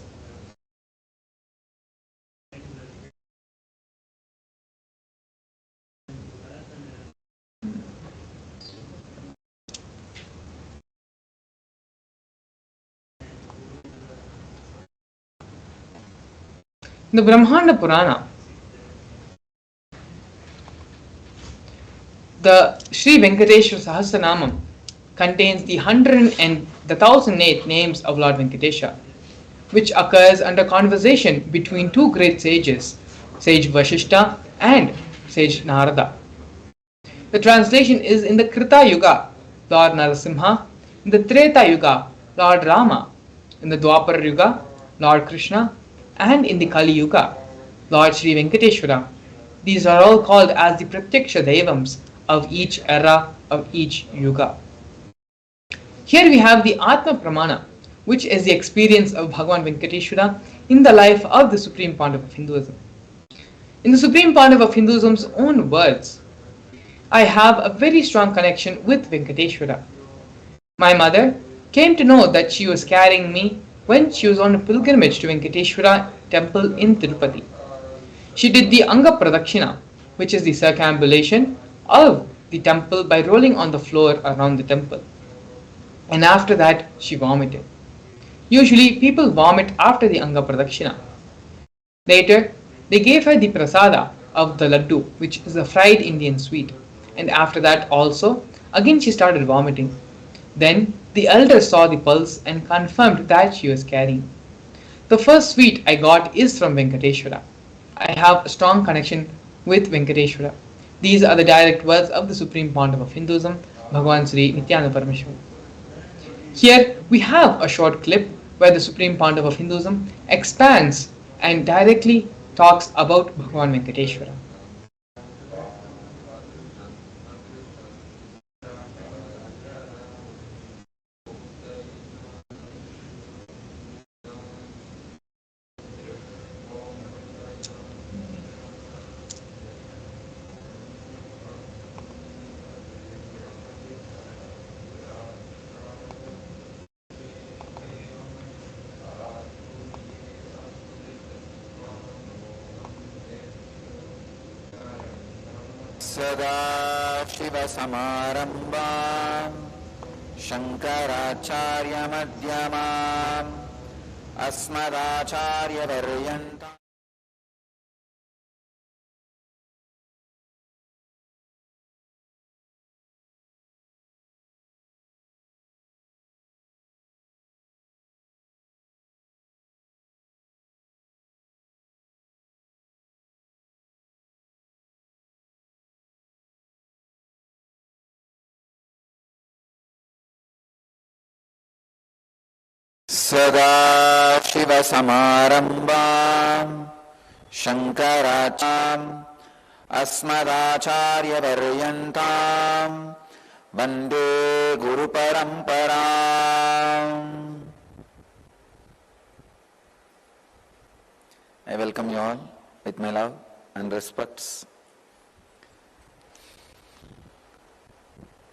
in the Brahmanda Purana, the Sri Venkateshwara Sahasranamam contains the 1,008 names of Lord Venkatesha, which occurs under conversation between two great sages, Sage Vashishta and Sage Narada. The translation is in the Krita Yuga, Lord Narasimha; in the Treta Yuga, Lord Rama; in the Dwapara Yuga, Lord Krishna; and in the Kali Yuga, Lord Sri Venkateshwara. These are all called as the Pratyaksha Devams of each era, of each Yuga. Here we have the Atma Pramana, which is the experience of Bhagavan Venkateshwara in the life of the Supreme Pontiff of Hinduism. In the Supreme Pontiff of Hinduism's own words, I have a very strong connection with Venkateshwara. My mother came to know that she was carrying me when she was on a pilgrimage to Venkateshwara temple in Tirupati. She did the Anga Pradakshina, which is the circumambulation of the temple by rolling on the floor around the temple. And after that, she vomited. Usually, people vomit after the Anga Pradakshina. Later, they gave her the prasada of the laddu, which is a fried Indian sweet. And after that also, again she started vomiting. Then, the elders saw the pulse and confirmed that she was carrying. The first sweet I got is from Venkateshwara. I have a strong connection with Venkateshwara. These are the direct words of the Supreme Pontiff of Hinduism, Bhagavan Sri Nithyananda Paramashivam. Here we have a short clip where the Supreme Pontiff of Hinduism expands and directly talks about Bhagavan Venkateshwara. सदाशिवसमारम्भाम् शङ्कराचार्यमध्यमाम् अस्मदाचार्यपर्यन्ताम्. सदाशिवसमारम्भाम् शङ्कराचार्यम् अस्मदाचार्यपर्यन्ताम् वन्दे गुरुपरम्पराम्. I welcome you all with my love and respects.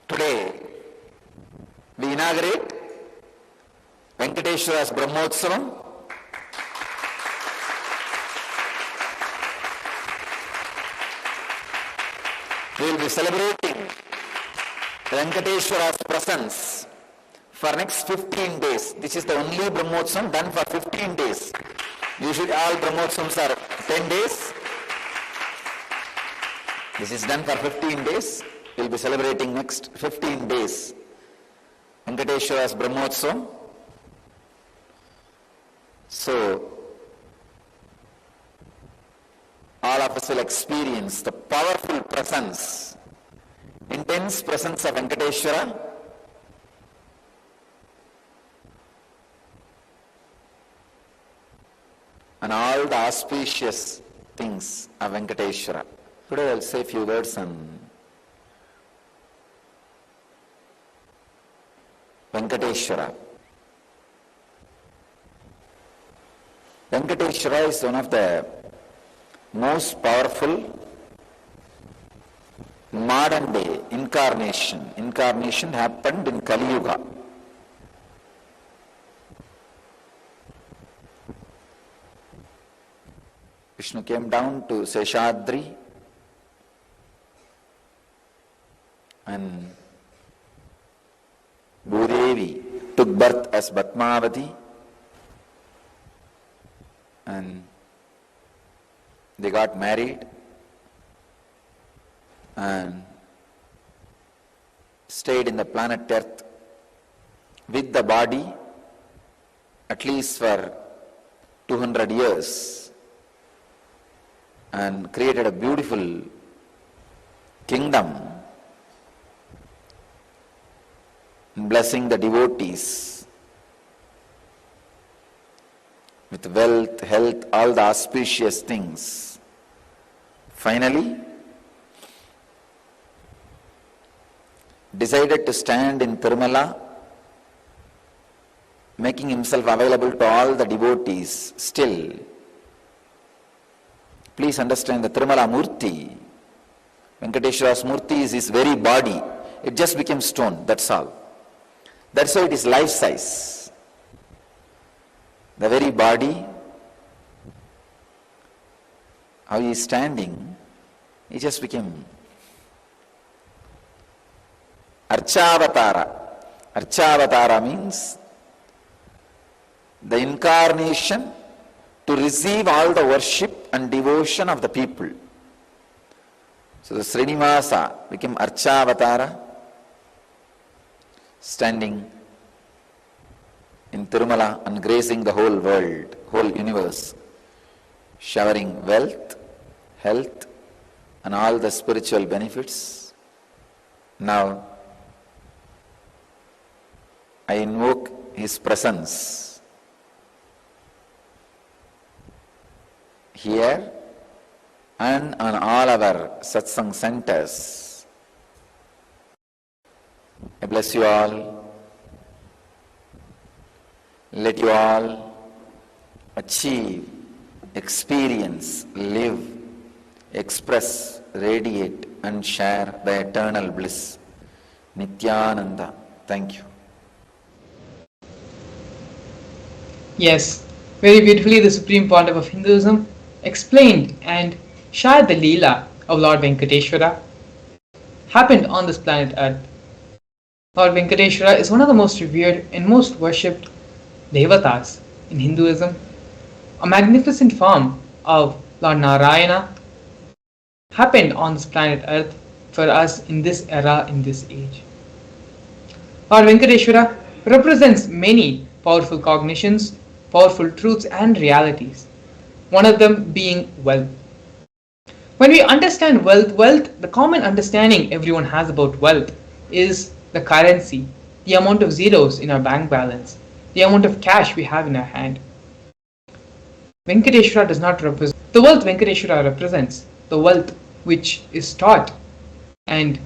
Today we inaugurate Venkateshwara's Brahmotsavam. We will be celebrating Venkateshwara's presence for next 15 days. This is the only Brahmotsavam done for 15 days. Usually all Brahmotsavams are 10 days. This is done for 15 days. we'll be celebrating next 15 days Venkateshwara's Brahmotsavam. So, all of us will experience the powerful presence, intense presence of Venkateshwara, and all the auspicious things of Venkateshwara. Today I'll say a few words on Venkateshwara. Venkateshwara is one of the most powerful modern day incarnation. Incarnation happened in Kali Yuga. Vishnu came down to Seshadri and Bhudevi took birth as Batmavati, and they got married and stayed in the planet Earth with the body at least for 200 years and created a beautiful kingdom, blessing the devotees with wealth, health, all the auspicious things. Finally, decided to stand in Tirumala, making himself available to all the devotees still. Please understand the Tirumala Murti, Venkateshwara's Murti is his very body. It just became stone, that's all. That's why it is life size. The very body, how he is standing, he just became Archavatara. Archavatara means the incarnation to receive all the worship and devotion of the people. So the Srinivasa became Archavatara, standing in Tirumala and gracing the whole world, whole universe, showering wealth, health, and all the spiritual benefits. Now, I invoke his presence here and on all our satsang centers. I bless you all. Let you all achieve, experience, live, express, radiate and share the eternal bliss. Nithyananda. Thank you. Yes, very beautifully the Supreme Pontiff of Hinduism explained and shared the Leela of Lord Venkateshwara happened on this planet Earth. Lord Venkateshwara is one of the most revered and most worshipped Devatas in Hinduism, a magnificent form of Lord Narayana happened on this planet Earth for us in this era, in this age. Lord Venkateshwara represents many powerful cognitions, powerful truths and realities, one of them being wealth. When we understand wealth, the common understanding everyone has about wealth is the currency, the amount of zeros in our bank balance, the amount of cash we have in our hand. Venkateshwara does not represent the wealth. Venkateshwara represents the wealth which is taught and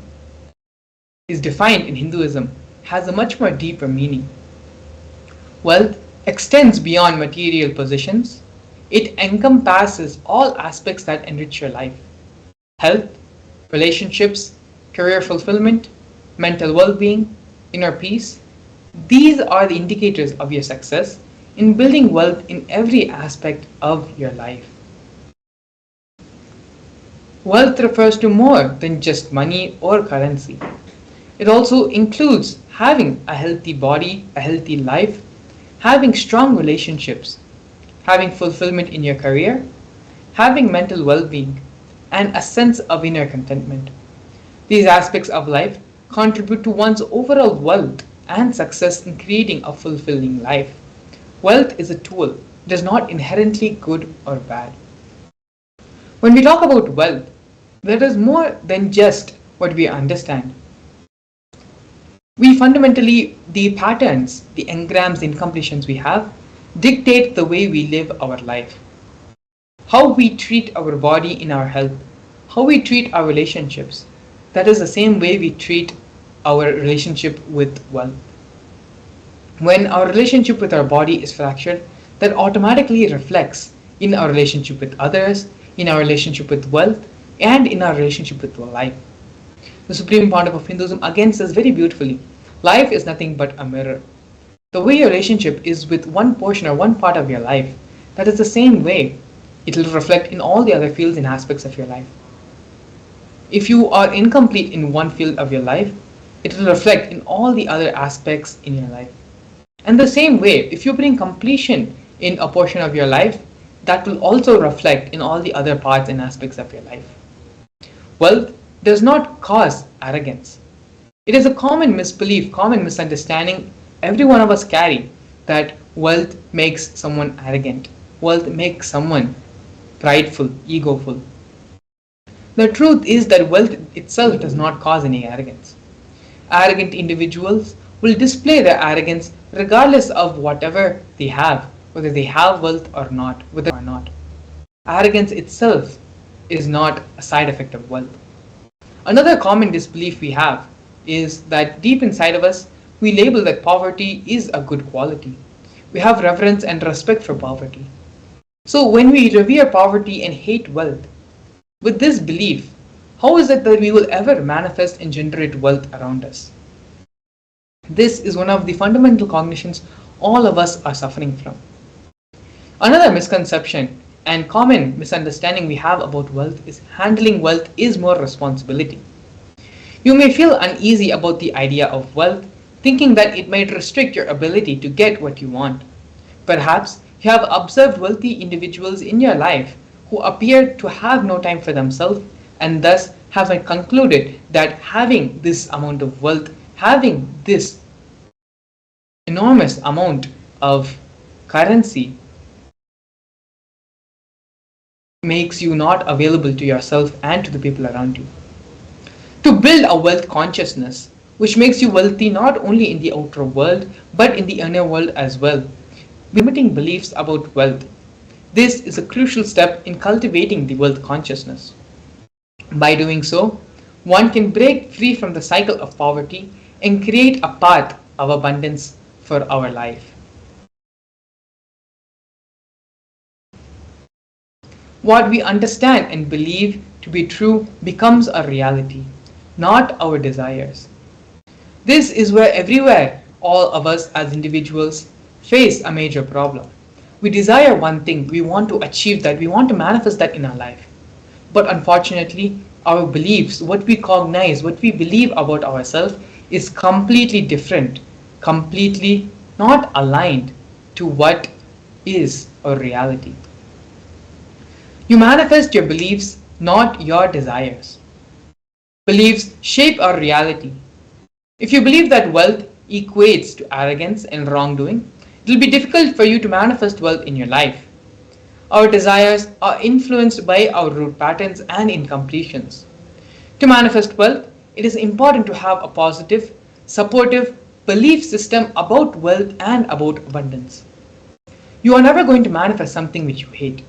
is defined in Hinduism has a much more deeper meaning. Wealth extends beyond material possessions. It encompasses all aspects that enrich your life. Health, relationships, career fulfillment, mental well-being, inner peace. These are the indicators of your success in building wealth in every aspect of your life. Wealth refers to more than just money or currency. It also includes having a healthy body, a healthy life, having strong relationships, having fulfillment in your career, having mental well-being, and a sense of inner contentment. These aspects of life contribute to one's overall wealth and success in creating a fulfilling life. Wealth is a tool, it is not inherently good or bad. When we talk about wealth, there is more than just what we understand. We fundamentally, the patterns, the engrams, the incompletions we have dictate the way we live our life. How we treat our body in our health, how we treat our relationships, that is the same way we treat our relationship with wealth. When our relationship with our body is fractured, that automatically reflects in our relationship with others, in our relationship with wealth, and in our relationship with life. The Supreme Pontiff of Hinduism again says very beautifully, life is nothing but a mirror. The way your relationship is with one portion or one part of your life, that is the same way it will reflect in all the other fields and aspects of your life. If you are incomplete in one field of your life, it will reflect in all the other aspects in your life. And the same way, if you bring completion in a portion of your life, that will also reflect in all the other parts and aspects of your life. Wealth does not cause arrogance. It is a common misbelief, common misunderstanding every one of us carry, that wealth makes someone arrogant. Wealth makes someone prideful, egoful. The truth is that wealth itself does not cause any arrogance. Arrogant individuals will display their arrogance regardless of whatever they have, whether they have wealth or not, Arrogance itself is not a side effect of wealth. Another common disbelief we have is that deep inside of us, we label that poverty is a good quality. We have reverence and respect for poverty. So when we revere poverty and hate wealth, with this belief, how is it that we will ever manifest and generate wealth around us? This is one of the fundamental cognitions all of us are suffering from. Another misconception and common misunderstanding we have about wealth is handling wealth is more responsibility. You may feel uneasy about the idea of wealth, thinking that it might restrict your ability to get what you want. Perhaps you have observed wealthy individuals in your life who appear to have no time for themselves and thus have concluded that having this amount of wealth, having this enormous amount of currency makes you not available to yourself and to the people around you. To build a wealth consciousness which makes you wealthy not only in the outer world but in the inner world as well, limiting beliefs about wealth. This is a crucial step in cultivating the wealth consciousness. By doing so, one can break free from the cycle of poverty and create a path of abundance for our life. What we understand and believe to be true becomes a reality, not our desires. This is where everywhere all of us as individuals face a major problem. We desire one thing, we want to achieve that, we want to manifest that in our life. But unfortunately, our beliefs, what we cognize, what we believe about ourselves is completely different, completely not aligned to what is our reality. You manifest your beliefs, not your desires. Beliefs shape our reality. If you believe that wealth equates to arrogance and wrongdoing, it will be difficult for you to manifest wealth in your life. Our desires are influenced by our root patterns and incompletions. To manifest wealth, it is important to have a positive, supportive belief system about wealth and about abundance. You are never going to manifest something which you hate.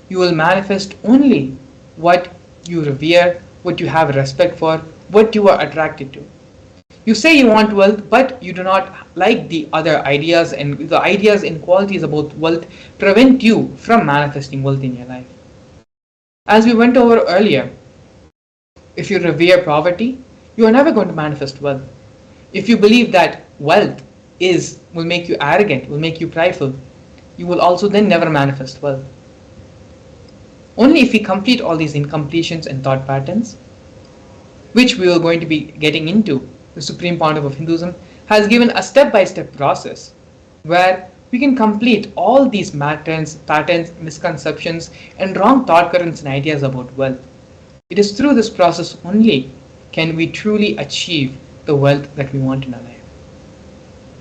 You will manifest only what you revere, what you have respect for, what you are attracted to. You say you want wealth, but you do not like the other ideas, and the ideas and qualities about wealth prevent you from manifesting wealth in your life. As we went over earlier, if you revere poverty, you are never going to manifest wealth. If you believe that wealth will make you arrogant, will make you prideful, you will also then never manifest wealth. Only if we complete all these incompletions and thought patterns, which we are going to be getting into, the Supreme Pontiff of Hinduism has given a step-by-step process where we can complete all these patterns, misconceptions, and wrong thought currents and ideas about wealth. It is through this process only can we truly achieve the wealth that we want in our life.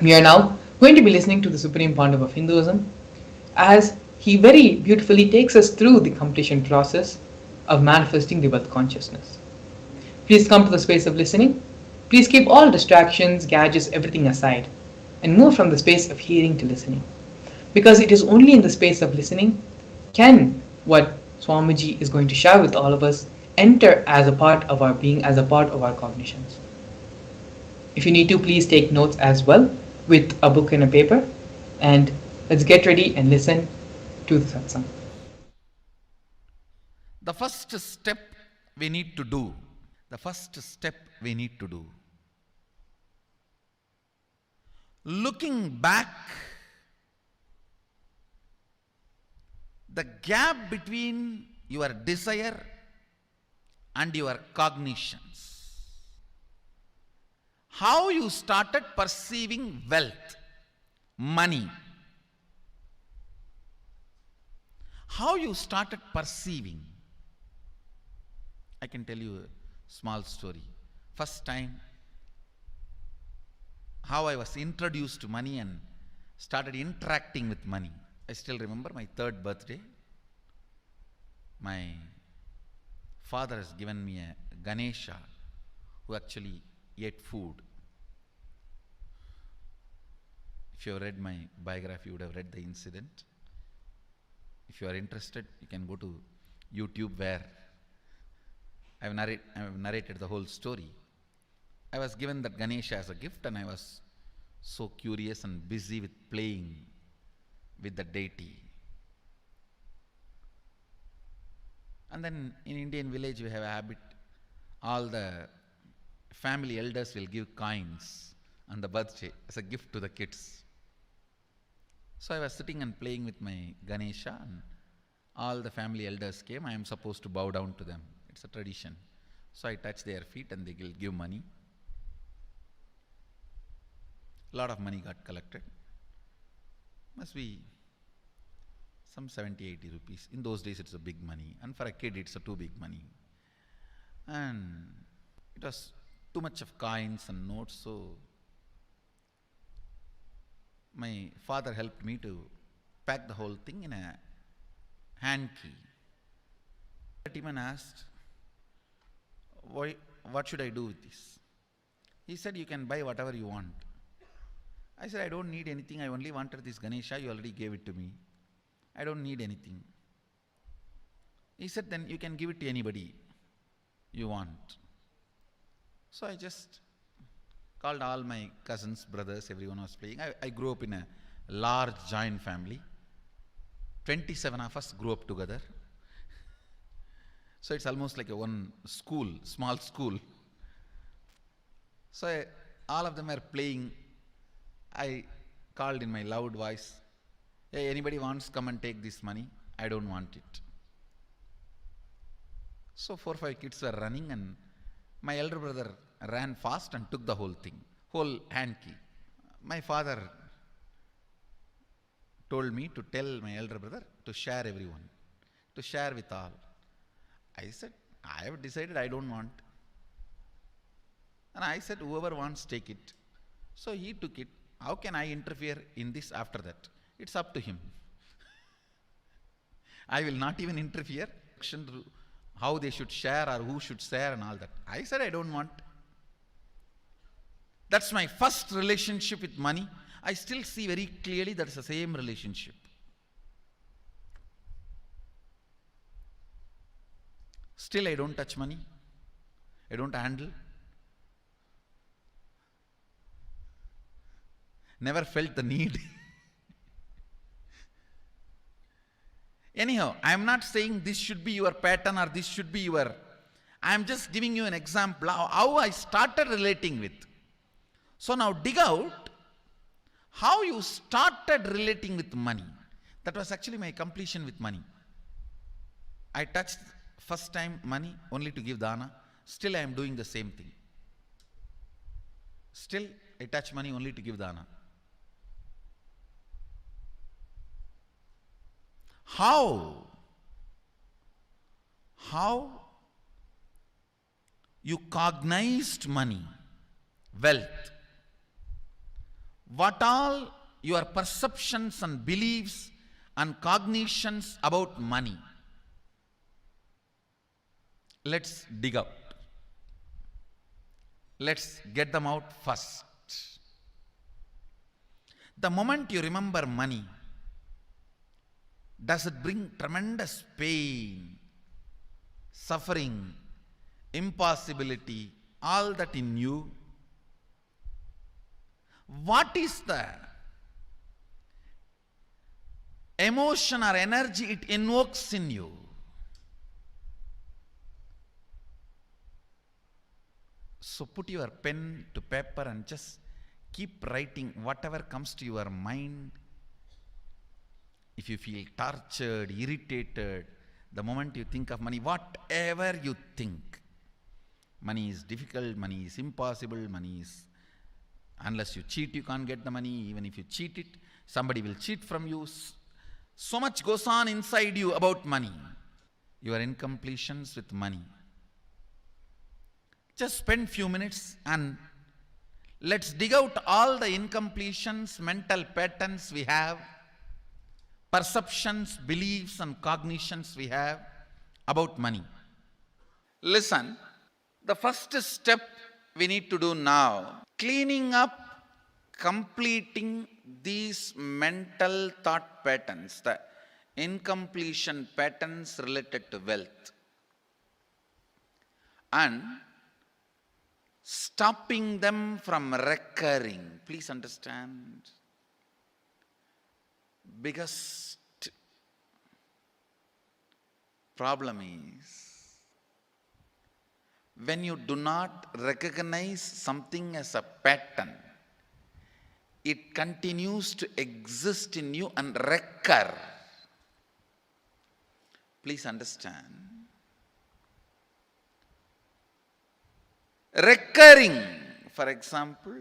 We are now going to be listening to the Supreme Pandav of Hinduism as he very beautifully takes us through the completion process of manifesting the wealth consciousness. Please come to the space of listening. Please keep all distractions, gadgets, everything aside and move from the space of hearing to listening. Because it is only in the space of listening can what Swamiji is going to share with all of us enter as a part of our being, as a part of our cognitions. If you need to, please take notes as well with a book and a paper. And let's get ready and listen to the satsang. The first step we need to do, the first step we need to do, looking back, the gap between your desire and your cognitions, how you started perceiving wealth, money, how you started perceiving. I can tell you a small story. First time, how I was introduced to money and started interacting with money. I still remember my 3rd birthday. My father has given me a Ganesha who actually ate food. If you have read my biography, you would have read the incident. If you are interested, you can go to YouTube where I have narrated the whole story. I was given that Ganesha as a gift and I was so curious and busy with playing with the deity. And then in Indian village we have a habit, all the family elders will give coins on the birthday as a gift to the kids. So I was sitting and playing with my Ganesha and all the family elders came. I am supposed to bow down to them. It's a tradition. So I touch their feet and they will give money. A lot of money got collected. Must be some 70-80 rupees. In those days it's a big money. And for a kid it's a too big money. And it was too much of coins and notes, so my father helped me to pack the whole thing in a hand key. The demon asked, what should I do with this? He said, you can buy whatever you want. I said, I don't need anything. I only wanted this Ganesha. You already gave it to me. I don't need anything. He said, then you can give it to anybody you want. So I just called all my cousins, brothers, everyone was playing. I grew up in a large joint family. 27 of us grew up together. So it's almost like a one school, small school. So all of them are playing. I called in my loud voice, hey, anybody wants come and take this money? I don't want it. So 4 or 5 kids were running and my elder brother ran fast and took the whole thing, whole hand key. My father told me to tell my elder brother to share everyone, to share with all. I said, I have decided I don't want. And I said, whoever wants, take it. So he took it. How can I interfere in this after that? It's up to him. I will not even interfere how they should share or who should share and all that. I said I don't want. That's my first relationship with money. I still see very clearly that's the same relationship. Still I don't touch money. I don't handle. Never felt the need. Anyhow, I am not saying this should be your pattern or this should be your... I am just giving you an example of how I started relating with. So now dig out how you started relating with money. That was actually my completion with money. I touched first time money only to give dana. Still I am doing the same thing. Still I touch money only to give dana. How you cognized money, wealth, what all your perceptions and beliefs and cognitions about money, let's dig out. Let's get them out first. The moment you remember money, does it bring tremendous pain, suffering, impossibility, all that in you? What is the emotion or energy it invokes in you? So put your pen to paper and just keep writing whatever comes to your mind. If you feel tortured, irritated, the moment you think of money, whatever you think, money is difficult, money is impossible, money is, unless you cheat, you can't get the money. Even if you cheat it, somebody will cheat from you. So much goes on inside you about money. Your incompletions with money. Just spend few minutes and let's dig out all the incompletions, mental patterns we have, perceptions, beliefs and cognitions we have about money. Listen, the first step we need to do now, cleaning up, completing these mental thought patterns, the incompletion patterns related to wealth, and stopping them from recurring. Please understand, biggest problem is when you do not recognize something as a pattern, it continues to exist in you and recur. Please understand. Recurring, for example,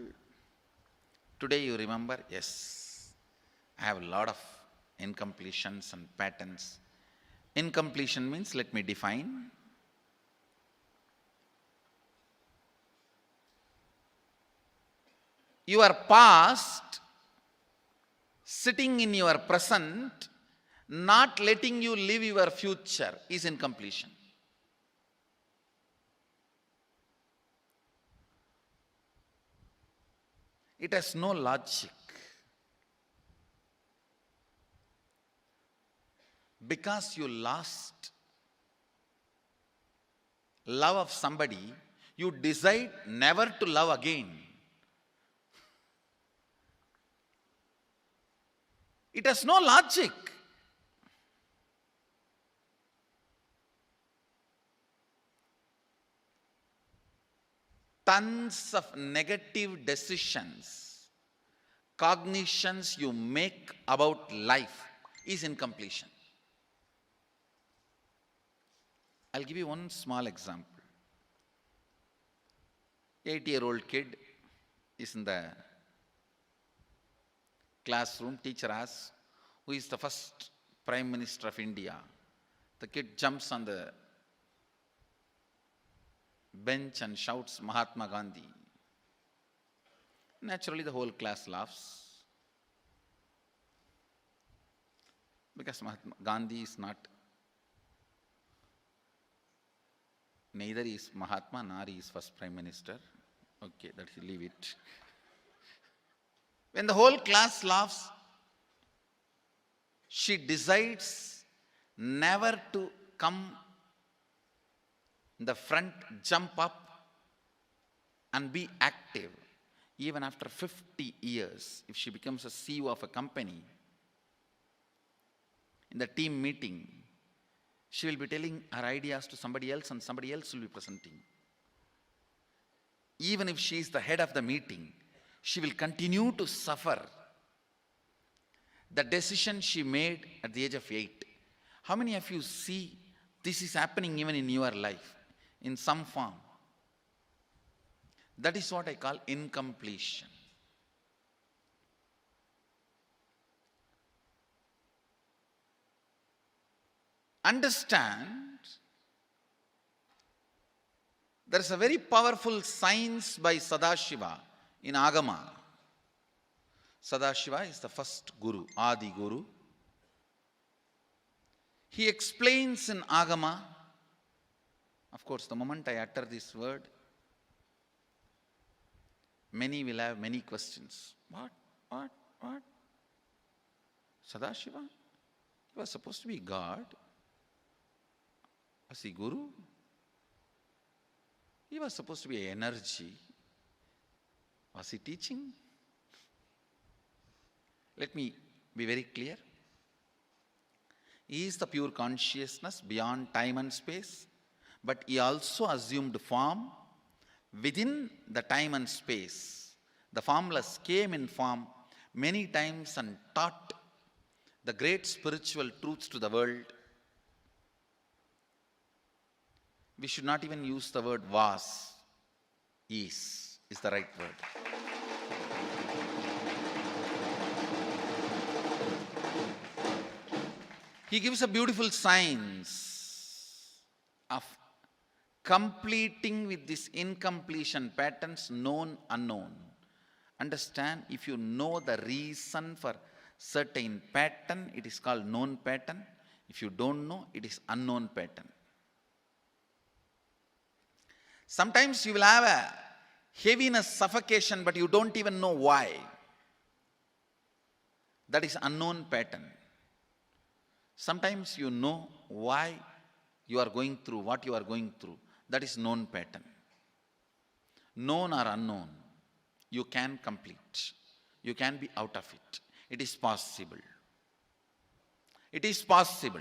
today you remember, yes, I have a lot of incompletions and patterns. Incompletion means, let me define. Your past sitting in your present, not letting you live your future is incompletion. It has no logic. Because you lost love of somebody, you decide never to love again. It has no logic. Tons of negative decisions, cognitions you make about life is incompletion. I'll give you one small example. 8-year-old kid is in the classroom. Teacher asks, who is the first Prime Minister of India? The kid jumps on the bench and shouts, Mahatma Gandhi. Naturally, the whole class laughs. Because Mahatma Gandhi is not, neither is Mahatma nor he is first Prime Minister. Okay, let's leave it. When the whole class laughs, she decides never to come in the front, jump up and be active. Even after 50 years, if she becomes a CEO of a company, in the team meeting, she will be telling her ideas to somebody else and somebody else will be presenting. Even if she is the head of the meeting, she will continue to suffer the decision she made at the age of 8. How many of you see this is happening even in your life in some form? That is what I call incompletion. Understand There is a very powerful science by Sadashiva in Agama. Sadashiva is the first Guru, Adi Guru. He explains in Agama, of course, the moment I utter this word, many will have many questions. What? Sadashiva? He was supposed to be God. Was he Guru? He was supposed to be energy. Was he teaching? Let me be very clear. He is the pure consciousness beyond time and space, but he also assumed form within the time and space. The formless came in form many times and taught the great spiritual truths to the world. We should not even use the word was. Is the right word. He gives a beautiful science of completing with this incompletion patterns, known, unknown. Understand, if you know the reason for certain pattern, it is called known pattern. If you don't know, it is unknown pattern. Sometimes you will have a heaviness, suffocation, but you don't even know why. That is unknown pattern. Sometimes you know why you are going through what you are going through. That is known pattern. Known or unknown, you can complete. You can be out of it. It is possible. It is possible.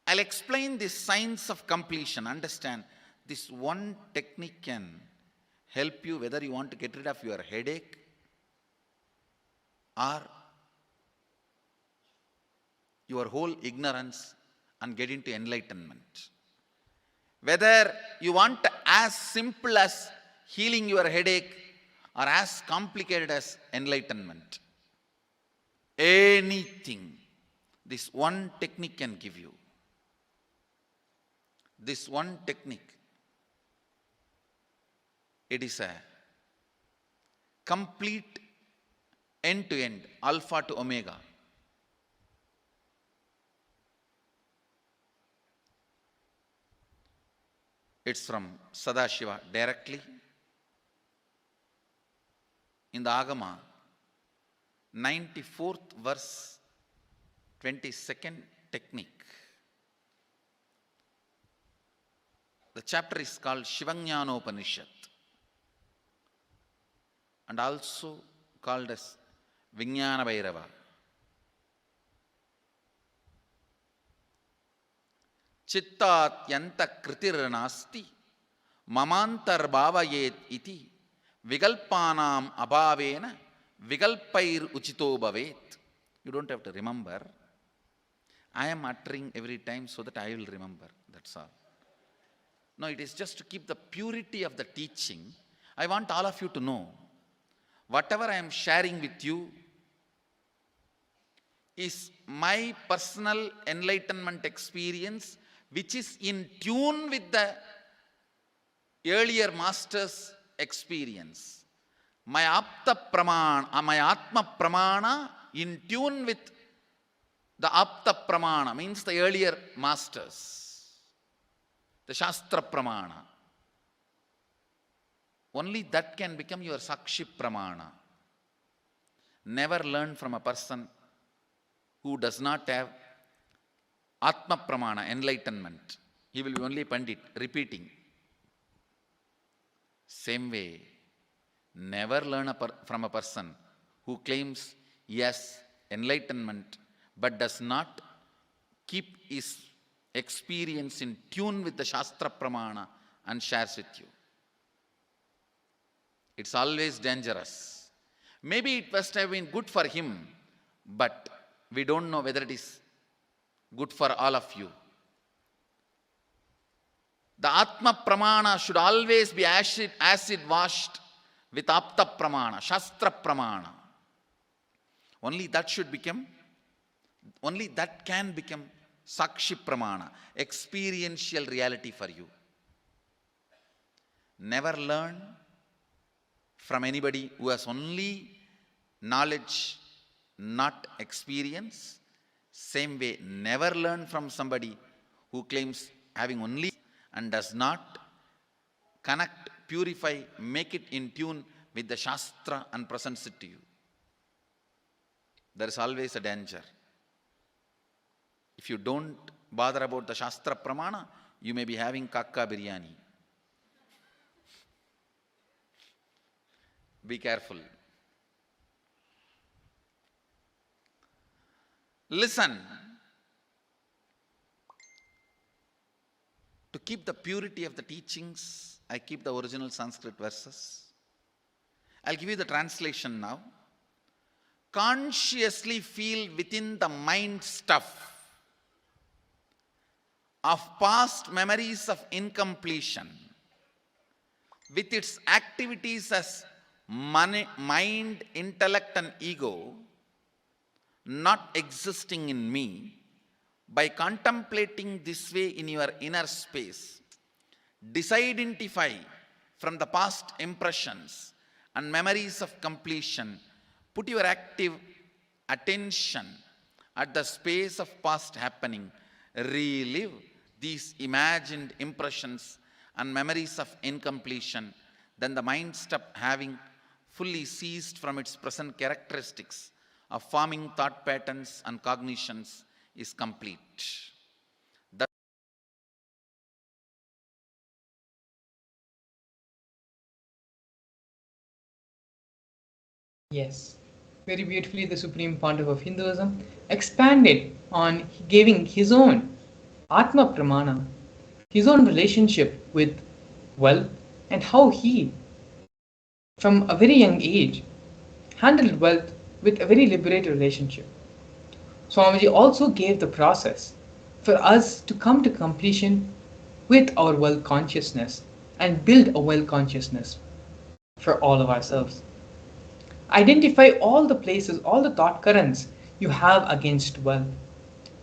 I'll explain this science of completion. Understand, this one technique can help you whether you want to get rid of your headache or your whole ignorance and get into enlightenment. Whether you want as simple as healing your headache or as complicated as enlightenment. Anything, this one technique can give you. This one technique, it is a complete end-to-end, alpha to omega. It's from Sadashiva directly. In the Agama, 94th verse, 22nd technique. The chapter is called Shivajnanopanishad and also called as Vijnana Bhairava. Chittat yanta kritir nasti mamantar bhavayet iti vigalpanam abhavena vigalpair uchito bhavet. You don't have to remember. I am uttering every time so that I will remember. That's all. No, it is just to keep the purity of the teaching. I want all of you to know, whatever I am sharing with you is my personal enlightenment experience, which is in tune with the earlier master's experience. My apta pramana, my atma pramana in tune with the apta pramana, means the earlier masters. The Shastra Pramana. Only that can become your Sakshi Pramana. Never learn from a person who does not have Atma Pramana, enlightenment. He will be only Pandit, repeating. Same way, never learn from a person who claims yes, enlightenment, but does not keep his experience in tune with the Shastra Pramana and shares with you. It's always dangerous. Maybe it must have been good for him, but we don't know whether it is good for all of you. The Atma Pramana should always be acid washed with Apta Pramana, Shastra Pramana. Only that can become Sakshi Pramana, experiential reality for you. Never learn from anybody who has only knowledge, not experience. Same way, never learn from somebody who claims having only and does not connect, purify, make it in tune with the Shastra and presents it to you. There is always a danger. If you don't bother about the Shastra Pramana, you may be having kakka biryani. Be careful. Listen. To keep the purity of the teachings, I keep the original Sanskrit verses. I'll give you the translation now. Consciously feel within the mind stuff of past memories of incompletion with its activities as mind, intellect and ego not existing in me. By contemplating this way in your inner space, disidentify from the past impressions and memories of completion. Put your active attention at the space of past happening. Relive these imagined impressions and memories of incompletion. Then the mind stop having fully ceased from its present characteristics of forming thought patterns and cognitions is complete. Yes, very beautifully the Supreme Pontiff of Hinduism expanded on giving his own Atma Pramana, his own relationship with wealth, and how he, from a very young age, handled wealth with a very liberated relationship. Swamiji also gave the process for us to come to completion with our wealth consciousness and build a wealth consciousness for all of ourselves. Identify all the places, all the thought currents you have against wealth.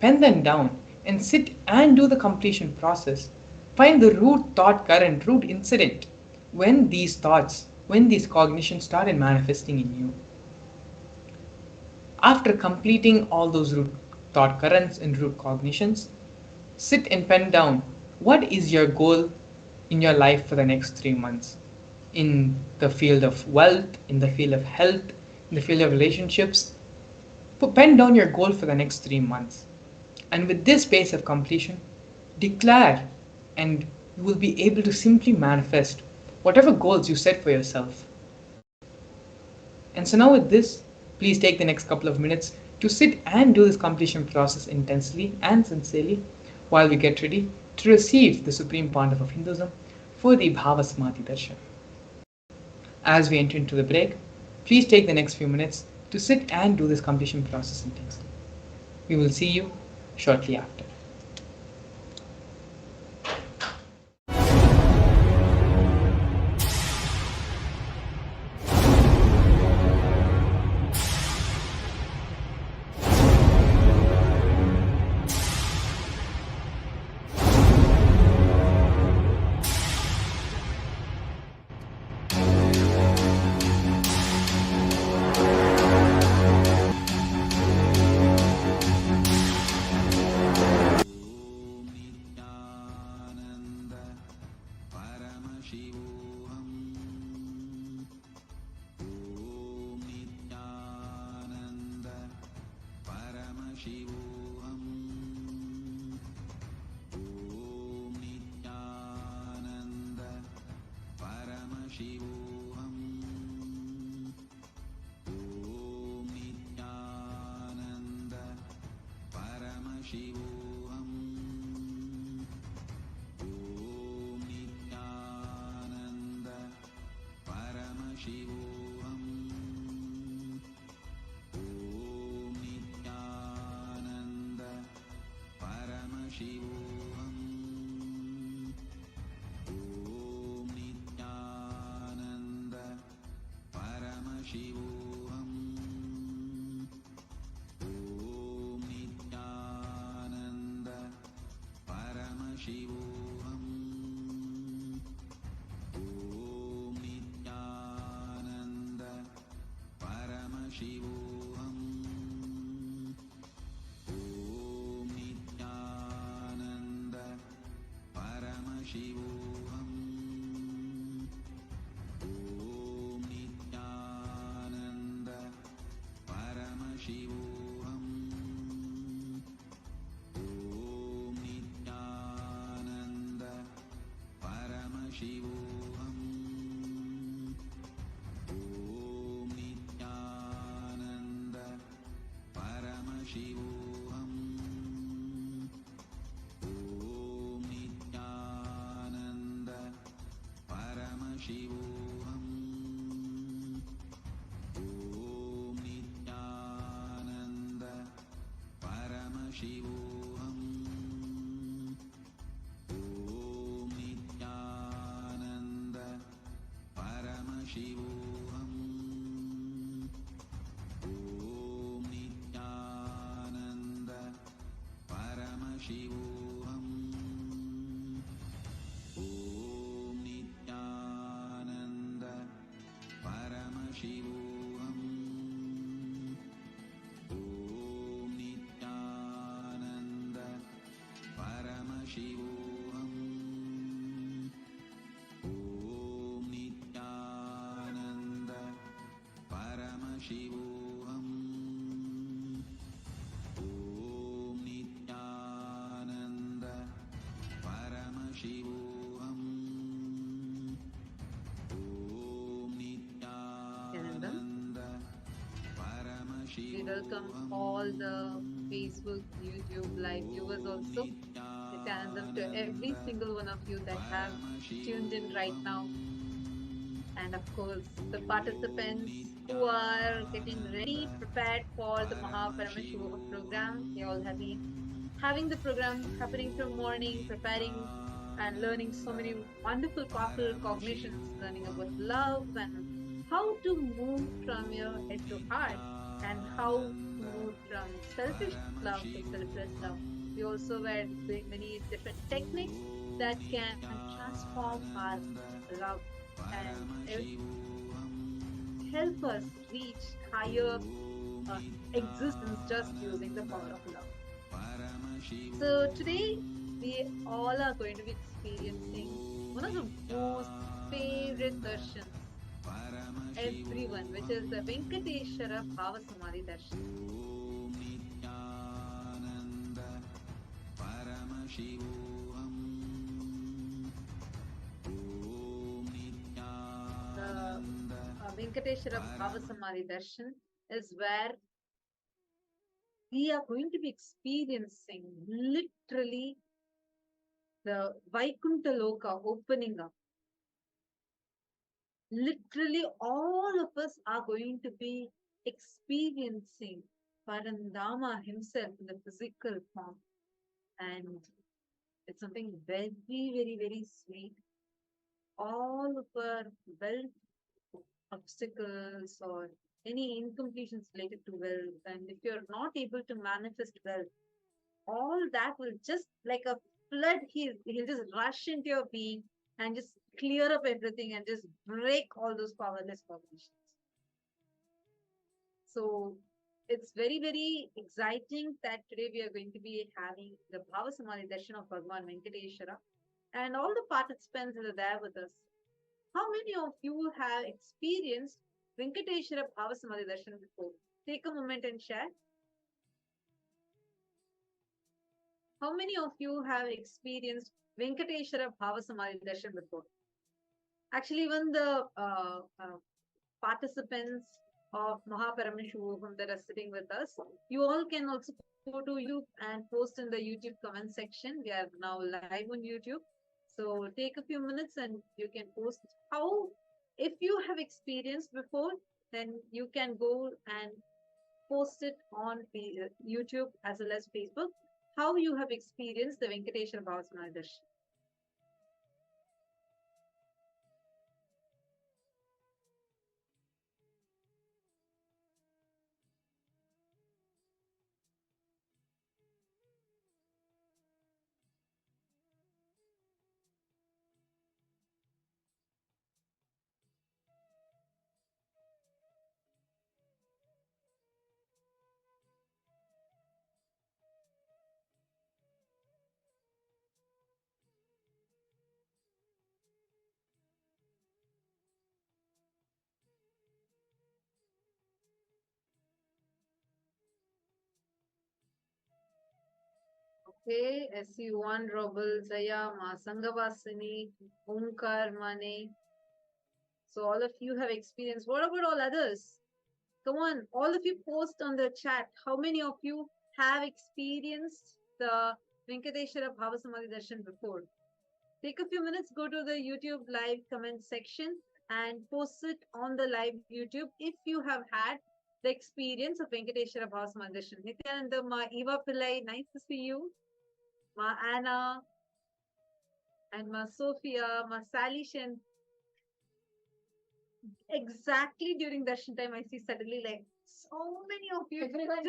Pen them down and sit and do the completion process. Find the root thought current, root incident when these thoughts, when these cognitions started manifesting in you. After completing all those root thought currents and root cognitions, sit and pen down what is your goal in your life for the next 3 months in the field of wealth, in the field of health, in the field of relationships. Pen down your goal for the next 3 months. And with this pace of completion, declare and you will be able to simply manifest whatever goals you set for yourself. And so now with this, please take the next couple of minutes to sit and do this completion process intensely and sincerely while we get ready to receive the Supreme Pontiff of Hinduism for the Bhava Samadhi Darshan. As we enter into the break, please take the next few minutes to sit and do this completion process intensely. We will see you shortly after. Paramashivam. Om Nithyananda Paramashivam. Om Nithyananda Paramashivam. Om Nithyananda Paramashivam. Om Nithyananda Paramashivam. Om Nithyananda Paramashivam. Om Nithyananda Paramashivam. Om Nithyananda Paramashivam. Om Nithyananda Paramashivam. Om Nithyananda Paramashivam. Om Nithyananda Paramashivam. Om Nithyananda Paramashivam. Om Nithyananda Paramashivam. Om Nithyananda Paramashivam. Om Nithyananda We welcome all the Facebook, YouTube live viewers also. Nithyanandam to every single one of you that have tuned in right now. And of course, the participants who are getting ready, prepared for the Paramashivam program. They all have been having the program happening from morning, preparing and learning so many wonderful, powerful cognitions, learning about love and how to move from your head to heart and how to move from selfish love to selfless love. We also were doing many different techniques that can transform our love and help us reach higher existence just using the power of love. So today we all are going to be experiencing one of the most favorite darshans everyone, which is the Venkateshwara Bhava Samadhi Darshan. Om Nithyananda Paramashivam. Om Nithyananda The Venkateshwara Bhava Samadhi Darshan is where we are going to be experiencing literally the Vaikuntha Loka opening up. Literally, all of us are going to be experiencing Parandama himself in the physical form. And it's something very, very, very sweet. All of our wealth obstacles or any incompletions related to wealth, and if you're not able to manifest wealth, all that will just like a flood, he'll just rush into your being and just clear up everything and just break all those powerless cognitions. So it's very, very exciting that today we are going to be having the Bhava Samadhi Darshan of Bhagavan Venkateshwara, and all the participants that are there with us. How many of you have experienced Venkateshwara Bhava Samadhi Darshan before? Take a moment and share. How many of you have experienced Venkateshwara Bhava Samadhi Darshan before? Actually, even the participants of Paramashivam that are sitting with us, you all can also go to YouTube and post in the YouTube comment section. We are now live on YouTube. So take a few minutes and you can post how, if you have experienced before, then you can go and post it on YouTube as well as Facebook, how you have experienced the Venkateshwara Bhava Samadhi Darshan. Okay, SU1 Robel, Jaya, Ma Sangavasini, Omkar, Mane. So all of you have experienced. What about all others? Come on, all of you post on the chat. How many of you have experienced the Venkateshwara Bhava Samadhi Darshan before? Take a few minutes, go to the YouTube live comment section and post it on the live YouTube if you have had the experience of Venkateshwara Bhava Samadhi Darshan. Nithyananda, Ma Eva Pillai, nice to see you. Ma Anna and Ma Sophia, Ma Sally Shen. Exactly during darshan time, I see suddenly like so many of you. Everyone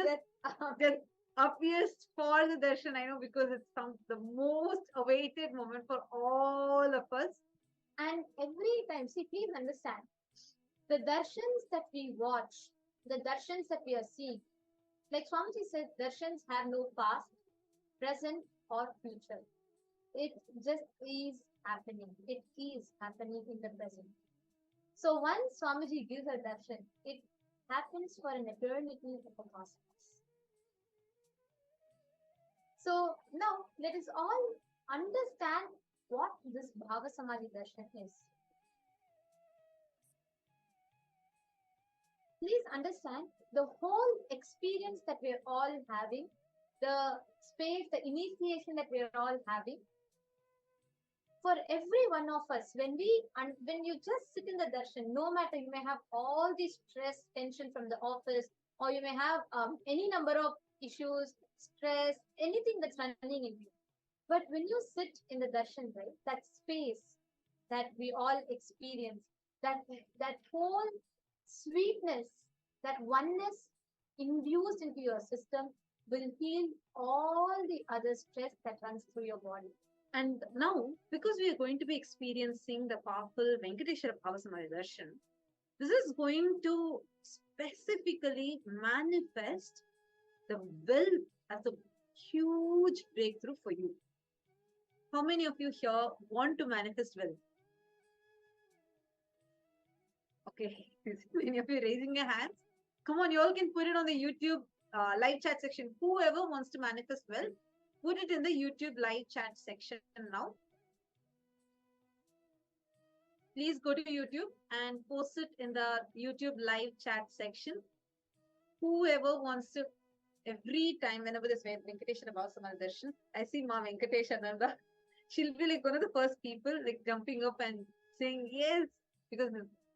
just appears for the darshan. I know because it's the most awaited moment for all of us. And every time, see, please understand, the darshans that we watch, the darshans that we are seeing, like Swamiji said, darshans have no past, present, or future. It just is happening. It is happening in the present. So once Swamiji gives a darshan, it happens for an eternity of a cosmos. So now let us all understand what this Bhava Samadhi darshan is. Please understand the whole experience that we are all having, the space, the initiation that we are all having. For every one of us, when you just sit in the darshan, no matter you may have all the stress, tension from the office, or you may have any number of issues, stress, anything that's running in you. But when you sit in the darshan, right, that space that we all experience, that whole sweetness, that oneness induced into your system will heal all the other stress that runs through your body. And now, because we are going to be experiencing the powerful Venkateshwara Bhava Samadhi Darshan, this is going to specifically manifest the will as a huge breakthrough for you. How many of you here want to manifest wealth? Okay, many of you raising your hands. Come on, you all can put it on the YouTube live chat section. Whoever wants to manifest wealth, put it in the YouTube live chat section now. Please go to YouTube and post it in the YouTube live chat section. Whoever wants to, every time, whenever there's Venkateshwara Bhava Samadhi Darshan, I see Ma Venkateshananda. She'll be like one of the first people like jumping up and saying yes, because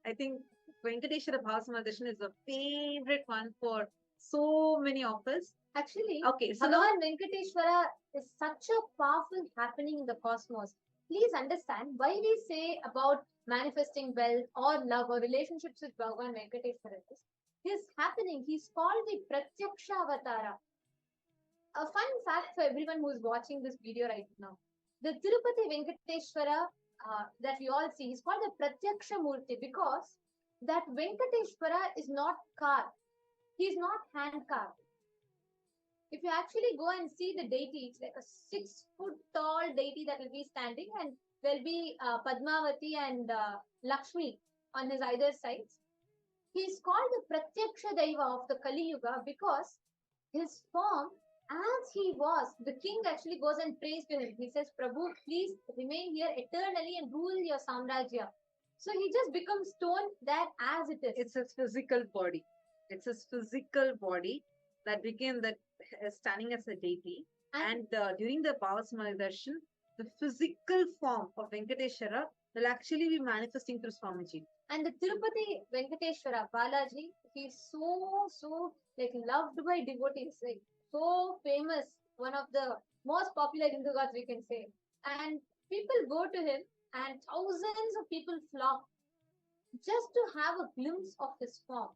I think Venkateshwara Bhava Samadhi Darshan is a favorite one for so many of us. Actually, okay, so Bhagavan Venkateshwara is such a powerful happening in the cosmos. Please understand why we say about manifesting wealth or love or relationships with Bhagavan Venkateshwara is happening. He's called the Pratyaksha Avatara. A fun fact for everyone who is watching this video right now. The Tirupati Venkateshwara that we all see is called the Pratyaksha Murti because that Venkateshwara is not carved. He is not hand carved. If you actually go and see the deity, it's like a 6-foot tall deity that will be standing, and there'll be Padmavati and Lakshmi on his either sides. He is called the Pratyaksha Daiva of the Kali Yuga because his form, as he was, the king actually goes and prays to him. He says, Prabhu, please remain here eternally and rule your Samrajya. So he just becomes stone there as it is. It's his physical body. It's his physical body that became that standing as a deity. And during the Bhava Samadhi Darshan, the physical form of Venkateshwara will actually be manifesting through Swamiji. And the Tirupati Venkateshwara Balaji, he's so like loved by devotees, like so famous, one of the most popular Hindu gods we can say. And people go to him and thousands of people flock just to have a glimpse of his form.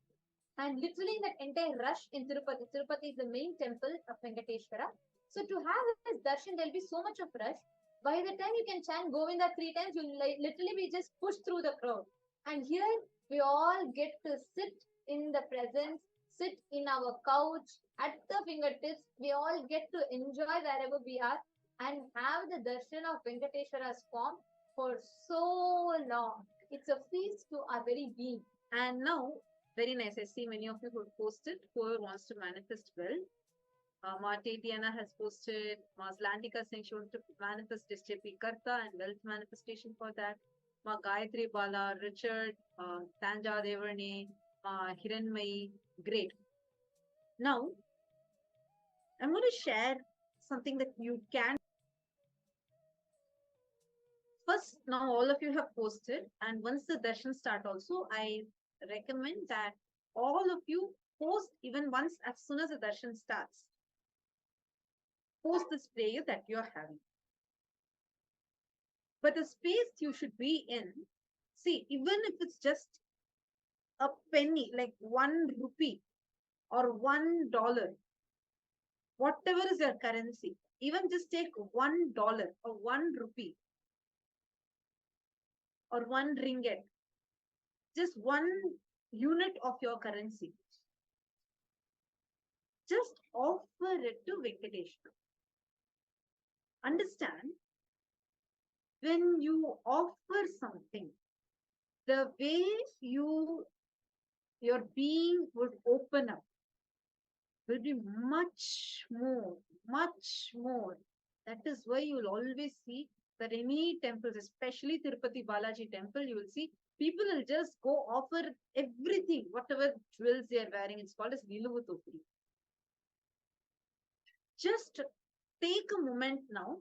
And literally that entire rush in Tirupati, Tirupati is the main temple of Venkateshwara. So to have his darshan, there'll be so much of rush. By the time you can chant Govinda 3 times, you'll literally be just pushed through the crowd. And here we all get to sit in the presence, sit in our couch, at the fingertips. We all get to enjoy wherever we are and have the darshan of Venkateshwara's form for so long. It's a feast to our very being. And now, very nice. I see many of you who posted, whoever wants to manifest wealth. Ma Tatiana has posted, Ma Slantika saying she wants to manifest SJP Karta and wealth manifestation for that. Ma Gayatri Bala, Richard, Tanja Devarne, Ma Hiranmai. Great. Now, I'm going to share something that you can. First, now all of you have posted, and once the darshan start also, I recommend that all of you post even once as soon as the darshan starts. Post this prayer that you're having. But the space you should be in, see, even if it's just a penny, like 1 rupee or $1, whatever is your currency, even just take $1 or 1 rupee or 1 ringgit, just 1 unit of your currency. Just offer it to Venkateshwara. Understand, when you offer something, the way your being would open up will be much more, much more. That is why you will always see that any temples, especially Tirupati Balaji temple, you will see people will just go offer everything, whatever jewels they are wearing. It's called as Niluvutopuri. Just take a moment now.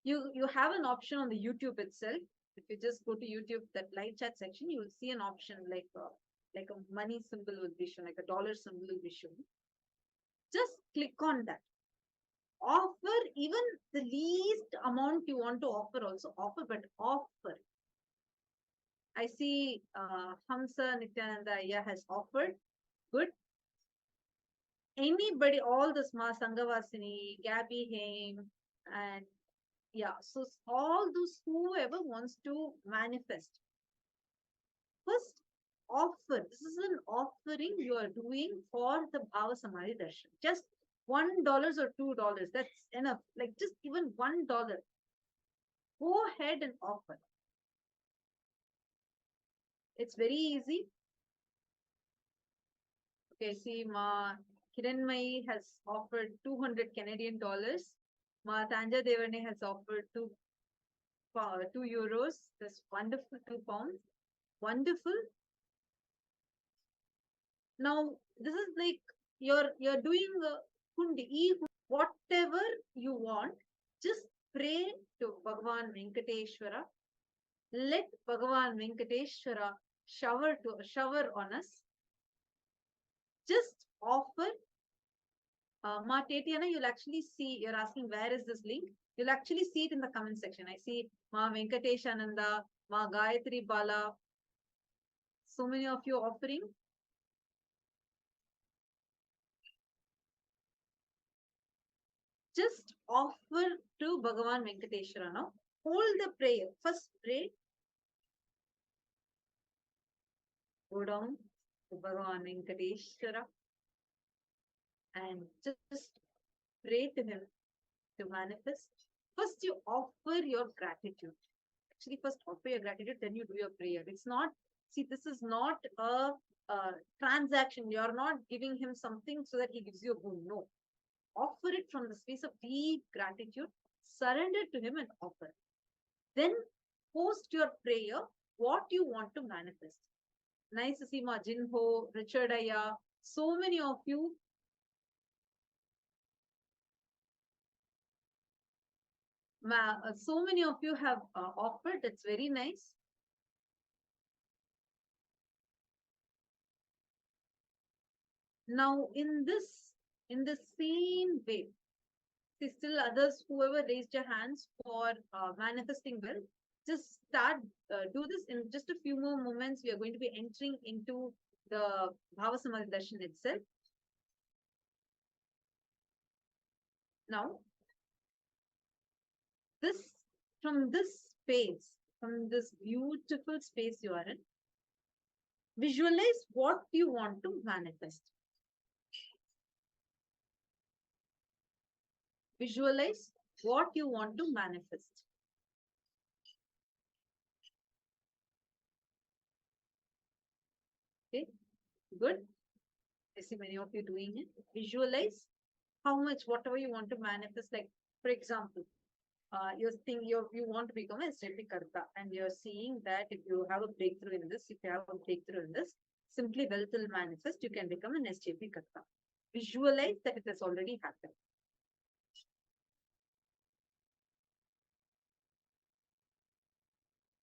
You have an option on the YouTube itself. If you just go to YouTube, that live chat section, you will see an option like a money symbol will be shown, like a dollar symbol will be shown. Just click on that. Offer even the least amount you want to offer, also offer, but offer. I see Hamsa Nithyananda has offered. Good. Anybody, all the Ma Sanghavasini, Gabby Haim, and yeah, so all those whoever wants to manifest, first offer. This is an offering you are doing for the Bhava Samadhi Darshan. Just $1 or $2. That's enough. Like just even $1. Go ahead and offer. It's very easy. Okay, see, Ma Kiranmai has offered 200 Canadian dollars. Ma Tanja Devane has offered 2 euros. That's wonderful, 2 pounds. Wonderful. Now, this is like you're doing kundi, whatever you want. Just pray to Bhagavan Venkateshwara. Let Bhagavan Venkateshwara shower on us. Just offer. Ma Tatiana, you'll actually see, you're asking where is this link? You'll actually see it in the comment section. I see Ma Venkateshananda, Ma Gayatri Bala. So many of you offering. Just offer to Bhagavan Venkateshwara now. Hold the prayer. First pray. Go down to Bhagavan Venkateshwara and just pray to him to manifest. First, you offer your gratitude. Actually, first offer your gratitude, then you do your prayer. It's not, see, this is not a transaction. You're not giving him something so that he gives you a boon. No. Offer it from the space of deep gratitude. Surrender to him and offer. Then post your prayer, what you want to manifest. Nice to see Ma Jinho, Richard Aya, so many of you. So many of you have offered. It's very nice. Now, in the same way, see, still others, whoever raised your hands for manifesting wealth, just start, do this in just a few more moments. We are going to be entering into the Bhava Samadhi Darshan itself. Now, from this space, from this beautiful space you are in, visualize what you want to manifest. Visualize what you want to manifest. Okay, good. I see many of you doing it. Visualize how much, whatever you want to manifest. Like, for example, you want to become a Sripikarta, and you're seeing that if you have a breakthrough in this, if you have a breakthrough in this, simply wealth will manifest. You can become an SJP Karta. Visualize that it has already happened.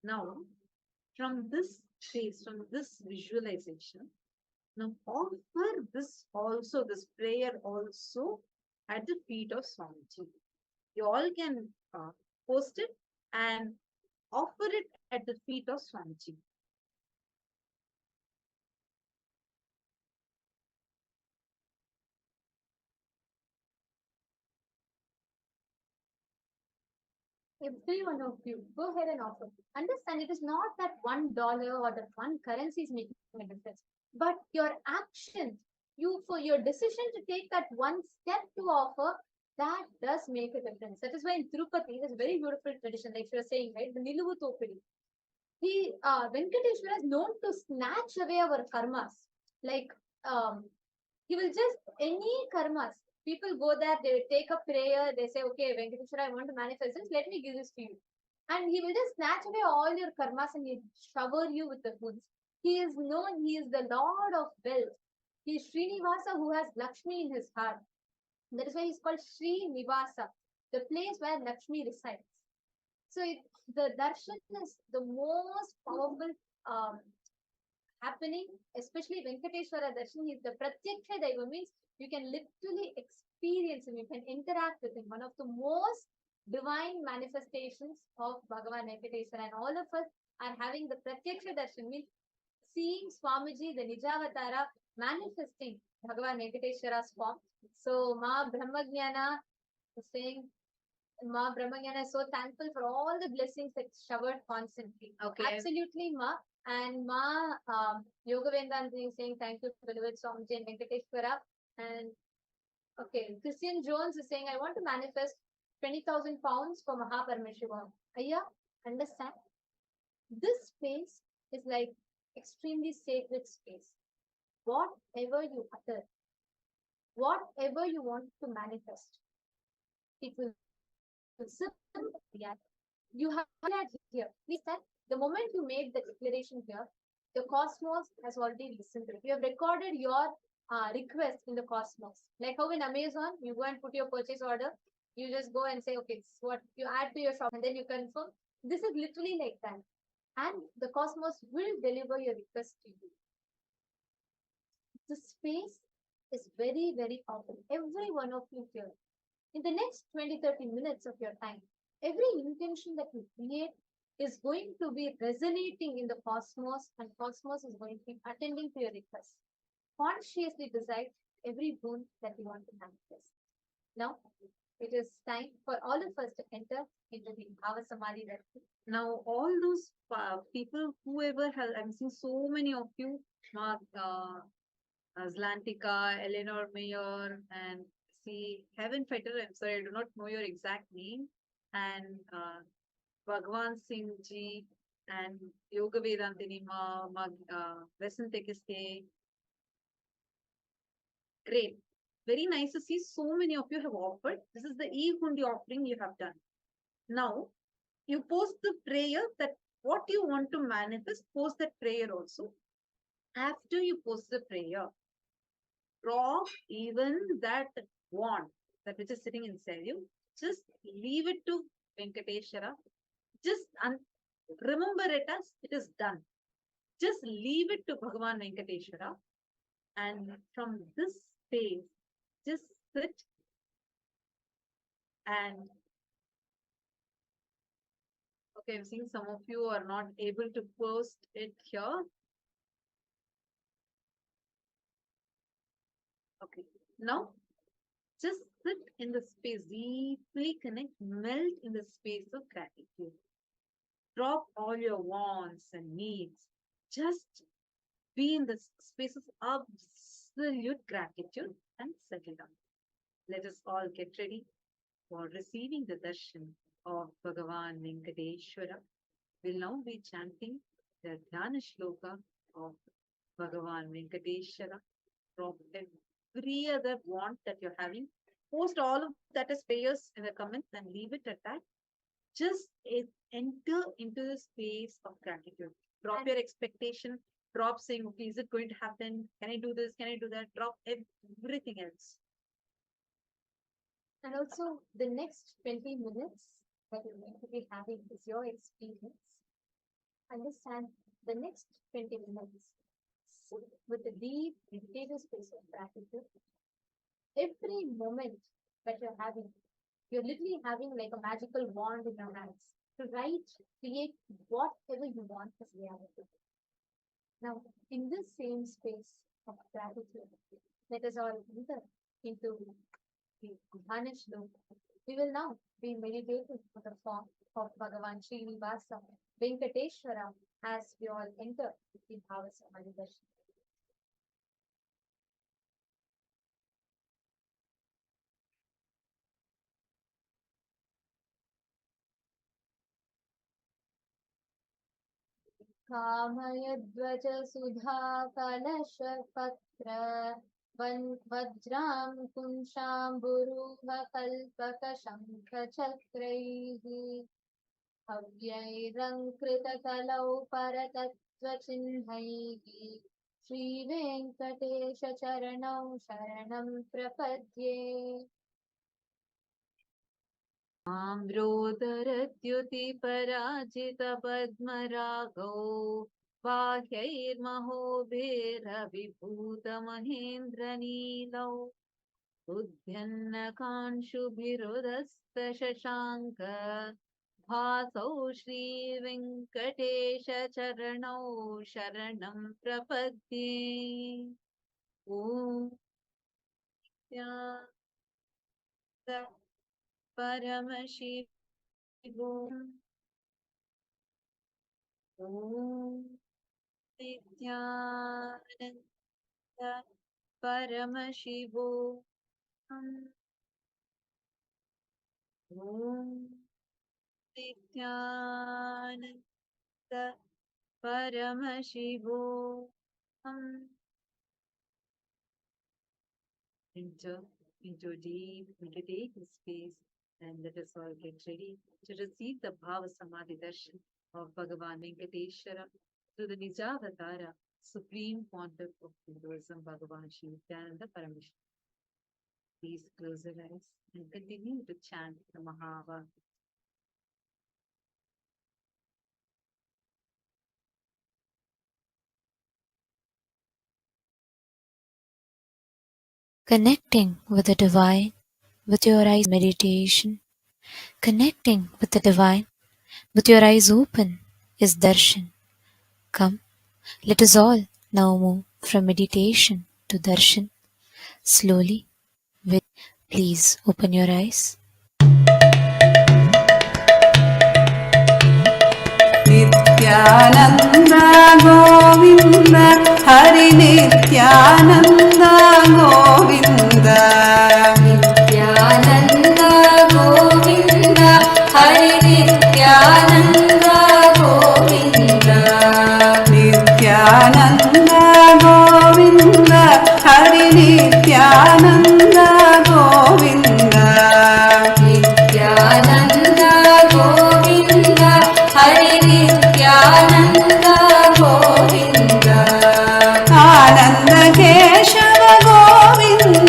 Now, from this space, from this visualization, now offer this also, this prayer also at the feet of Swamiji. You all can post it and offer it at the feet of Swamiji. Every one of you, go ahead and offer. Understand it is not that $1 or that one currency is making a difference, but your actions, for your decision to take that one step to offer, that does make a difference. That is why in Tirupati, it is a very beautiful tradition, like you were saying, right? The Niluvu Topidi. Venkateshwara is known to snatch away our karmas. Like, he will just, any karmas, people go there, they take a prayer, they say, okay, Venkateshwara, I want to manifest this, let me give this to you. And he will just snatch away all your karmas and he shower you with the goods. He is known, he is the Lord of wealth. He is Srinivasa who has Lakshmi in his heart. That is why he's called Srinivasa, the place where Lakshmi resides. So the darshan is the most powerful um, happening, especially Venkateshwara darshan. He's the pratyaksha daiva, means you can literally experience him, you can interact with him. One of the most divine manifestations of Bhagavan Venkateshwara, and all of us are having the pratyaksha darshan, means seeing Swamiji, the Nijavatara, manifesting Bhagavan Venkateshwara's form. So Ma Brahmagyana is saying, Ma Brahmagyan is so thankful for all the blessings that showered constantly. Okay. Absolutely, Ma. And Ma Yoga Vedanta is saying thank you to beloved Swamiji and Venkateshwara. And okay, Christian Jones is saying, I want to manifest 20,000 pounds for Paramashivam. Ayya, understand? This space is like extremely sacred space. Whatever you utter, whatever you want to manifest, it will reality. You have declared here. Please that the moment you made the declaration here, the cosmos has already listened to it. You have recorded your request in the cosmos. Like how in Amazon, you go and put your purchase order. You just go and say, okay, it's what you add to your shop, and then you confirm. This is literally like that. And the cosmos will deliver your request to you. The space is very, very powerful. Every one of you here, in the next 20-30 minutes of your time, every intention that you create is going to be resonating in the cosmos, and cosmos is going to be attending to your request. Consciously decide every boon that you want to manifest. Now, it is time for all of us to enter into the Bhava Samadhi Darshan. Now, all those people, whoever has, I'm seeing so many of you, Mark, Zlantika, Eleanor Mayer, and see Heaven Fetter. I'm sorry, I do not know your exact name. And Bhagwan Singh Ji and Yoga Vedantini Ma, Vesantekiste. Great. Very nice to see so many of you have offered. This is the e-hundi offering you have done. Now, you post the prayer that what you want to manifest, post that prayer also. After you post the prayer, drop even that wand, that which is sitting inside you, just leave it to Venkateshwara. Just remember it as it is done. Just leave it to Bhagavan Venkateshwara. And from this space, just sit and okay, I'm seeing some of you are not able to post it here. Okay, now just sit in the space, deeply connect, melt in the space of gratitude. Drop all your wants and needs. Just be in the space of absolute gratitude and settle down. Let us all get ready for receiving the darshan of Bhagavan Venkateshwara. We'll now be chanting the Dhyana Shloka of Bhagavan Venkateshwara. Drop every other want that you're having. Post all of that as prayers in the comments and leave it at that. Just enter into the space of gratitude. Drop your expectation. Drop saying, okay, is it going to happen? Can I do this? Can I do that? Drop everything else. And also, the next 20 minutes that you're going to be having is your experience. Understand the next 20 minutes. Sit with a deep meditative space of gratitude. Every moment that you're having, you're literally having like a magical wand in your hands to write, create whatever you want as reality. Now, in this same space of gratitude, let us all enter into the Dharnish loop. We will now be meditating for the form of Bhagavan Srinivasa Venkateshwara as we all enter the Bhava Samadhi Darshan. कामयध्वज सुधा कलश पत्र वज्रां कुंशाम्बुरूह कल्पक शंख चक्रैः हव्यैरङ्कृतकलौ परतत्त्वचिह्नैः श्रीवेङ्कटेश चरणौ शरणं प्रपद्ये आम्रोदरद्युतिपराजितपद्मरागौ बाह्यैर्महोभिरविभूतमहेन्द्रनीलौ उद्यन्नकांशुभिरुदस्तशशाङ्क भासौ श्रीवेङ्कटेशचरणौ शरणं प्रपद्ये ॐ परमशिवम् ॐ नित्यानन्द परमशिवो ॐ Nityanand परमशिवो enter into a deep meditative space and let us all get ready to receive the Bhava Samadhi Darshan of Bhagavan Venkateshwara through the Nijavatara, Supreme Pontiff of Hinduism, Bhagavan Nithyananda Paramashivam. Please close your eyes and continue to chant the Mahava. Connecting with the divine with your eyes meditation. Connecting with the divine with your eyes open is darshan. Come, let us all now move from meditation to darshan. Slowly, please open your eyes. Nithyananda Govinda Hari Nithyananda Govinda Nithyananda Govinda Hari Nithyananda Govinda Nithyananda Govinda Hari Nithyananda Govinda Nithyananda Govinda Hari Nithyananda Govinda Ananda Keshava Govinda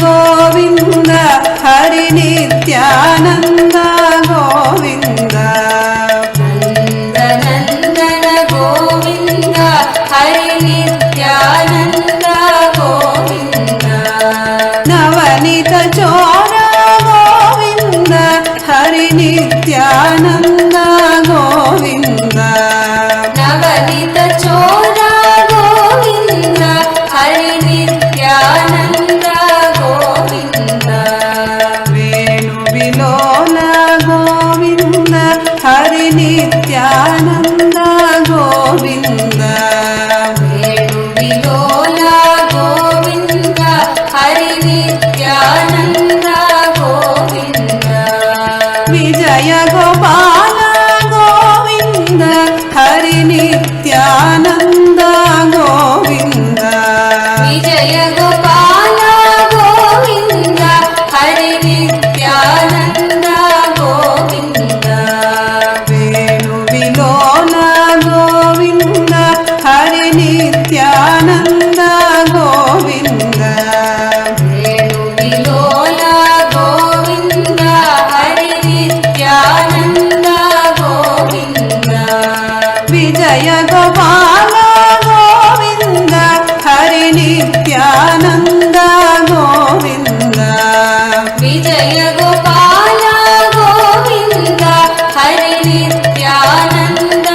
Govinda Hari Nityananda Govinda నందనందన Govinda Hari Nityananda Govinda Navanitha చోర గోవింద హరి నిత్యానంద గోవింద నవనిత చోర గోవింద హరి నిత్యానంద గోవింద వేణు విలోల గోవింద హరి నిత్యానంద గోవింద వేణు విలోల గోవింద హరి నిత్యానంద గోవింద విజయ గోపాల గోవింద హరి నిత్యానంద గోవింద విజయ గోపాల గోవింద హరి నిత్యానంద గోవింద వేణు విలోల గోవింద హరి నిత్యానంద గోవింద వేణు విలోల గోవింద హరి నిత్యానంద గోవింద విజయ గోపాల గోవింద హరి నిత్యానంద గోవింద విజయ గోపాల గోవింద హరి నిత్యానంద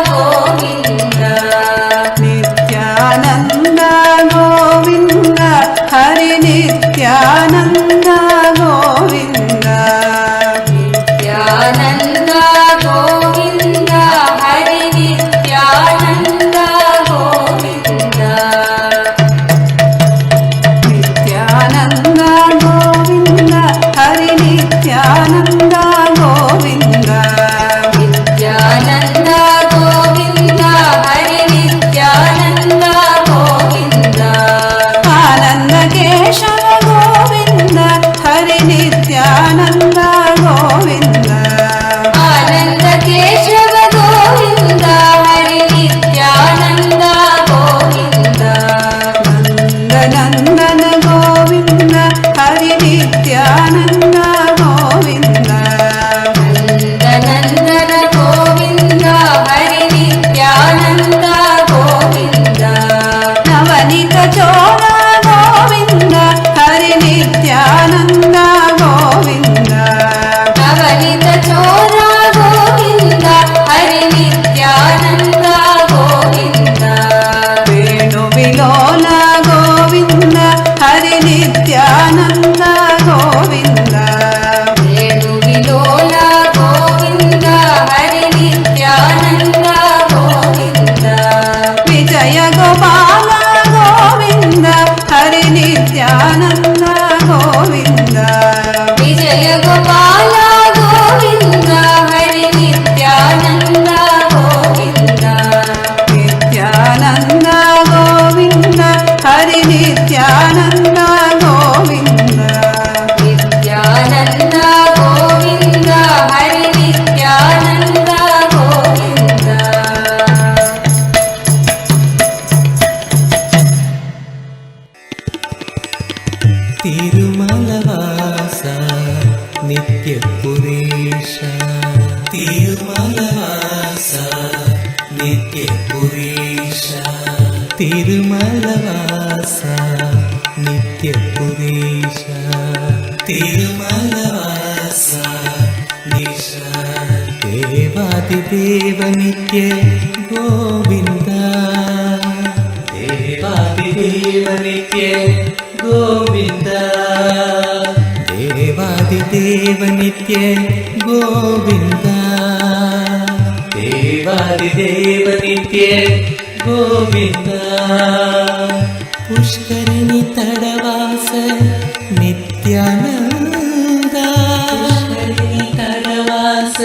గోవింద నిత్యానంద గోవింద హరి నిత్యానంద గోవింద నిత్యానంద గోవింద హరి నిత్యానంద గోవింద నిత్యానంద గోవింద హరి నిత్యానంద గోవింద నిత్యానంద గోవింద హరి నిత్యానంద గోవింద ఆనంద కేశవ గోవింద హరి నిత్యానంద గోవింద ఆనంద కేశవ గోవింద హరి నిత్యానంద గోవింద నందనందన గోవింద హరి నిత్యానంద గోవింద నందనందన గోవింద హరి నిత్యానంద గోవింద నవనిత చోర గోవింద హరి నిత్యానంద గోవింద నవనిత చోర గోవింద హరి నిత్యానంద గోవింద వేణు విలోల గోవింద హరి నిత్యానంద గోవింద వేణు విలోల గోవింద హరి నిత్యానంద గోవింద విజయ గోపాల గోవింద హరి నిత్యానంద గోవింద విజయ గోపాల గోవింద హరి నిత్యానంద గోవింద నిత్యానంద గోవింద హరి నిత్యానంద గోవింద నిత్యానంద గోవింద హరి నిత్యానంద గోవింద తిరుమలవాస నిత్యపురీష తిరుమలవాస నిత్యపురీష తిరుమలవాస నిత్యపురీష తిరుమలవాస నిష దేవాదిదేవ నిత్య గోవింద దేవాదిదేవ నిత్య గోవింద దేవాదిదేవ నిత్య గోవింద దేవాదిదేవ నిత్య గోవింద పుష్కరిణి తడవాస నిత్యానంద పుష్కరిణి తడవాస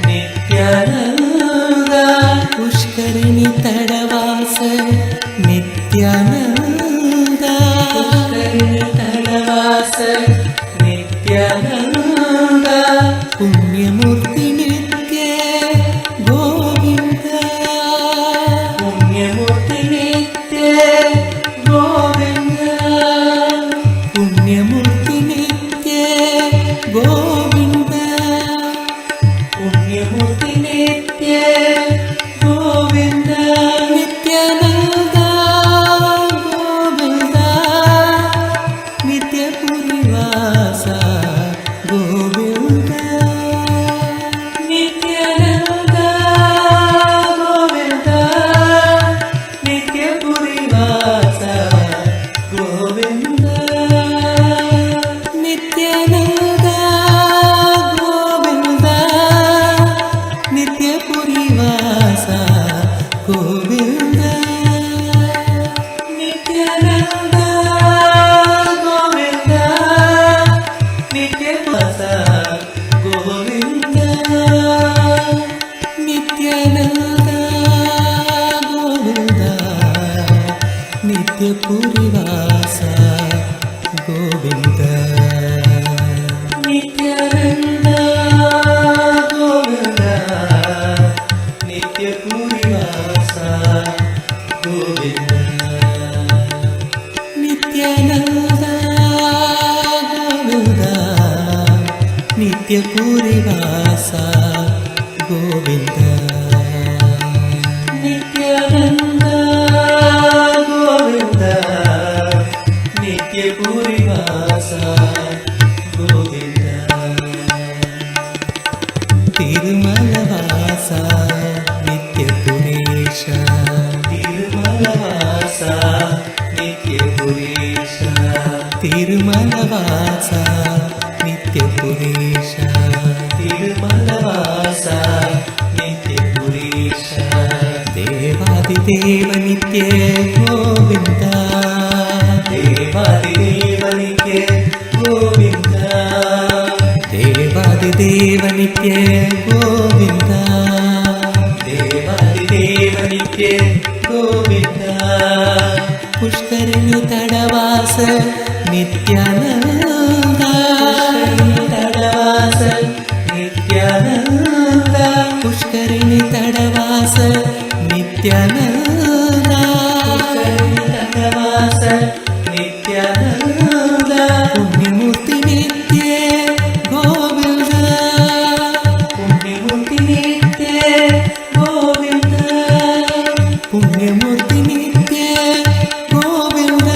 నిత్యానంద పుష్కరిణి తడవాస నిత్యానంద పుష్కరిణి తడవాస నిత్యానంద పుణ్యమూర్తి నిత్య గోవింద పుణ్యమూర్తి నిత్య గోవింద ಗೋವಿಂದ ನಿತ್ಯಾನಂದ ಗೋವಿಂದ ನಿತ್ಯ ಪೂರಿವಾಸ ಗೋವಿಂದ ನಿತ್ಯಾನಂದ ಗೋವಿಂದ ನಿತ್ಯ ಪೂರಿವಾಸ ಗೋವಿಂದ ನಿತ್ಯಾನಂದ ಗೋವಿಂದ ನಿತ್ಯ ಪೂರಿವಾಸ ಗೋವಿಂದ ತಿರುಮಲವಾಸ ನಿತ್ಯ ಪುರೇಶ ತಿರುಮಲವಾಸ ನಿತ್ಯ ಪುರೇಶ ತಿರುಮಲವಾಸ ನಿತ್ಯ ಪುರೇಶ ತಿರುಮಲವಾಸ ನಿತ್ಯ ಪುರೇಶ ದೇವಾದಿದೇವ ನಿತ್ಯ ಗೋವಿಂದ ದೇವಾದಿದೇವ ನಿತ್ಯ ಗೋವಿಂದ ದೇವಾದಿದೇವ ನಿತ್ಯ ಗೋವಿಂದ ದೇವಾದಿದೇವ ನಿತ್ಯ ಗೋವಿಂದ ಪುಷ್ಕರಣಿ ತಡವಾಸ ನಿತ್ಯಾನಂದ ತಡವಾಸ ನಿತ್ಯಾನಂದ ಪುಷ್ಕರಣಿ ತಡವಾಸ ನಿತ್ಯಾನಂದ ತಡವಾಸ ನಿತ್ಯಾನಂದ ಪುಣ್ಯಮೂರ್ತಿ ನಿತ್ಯ ಗೋವಿಂದ ಪುಣ್ಯಮೂರ್ತಿ ನಿತ್ಯ ಗೋವಿಂದ ಪುಣ್ಯಮೂರ್ತಿ ನಿತ್ಯ ಗೋವಿಂದ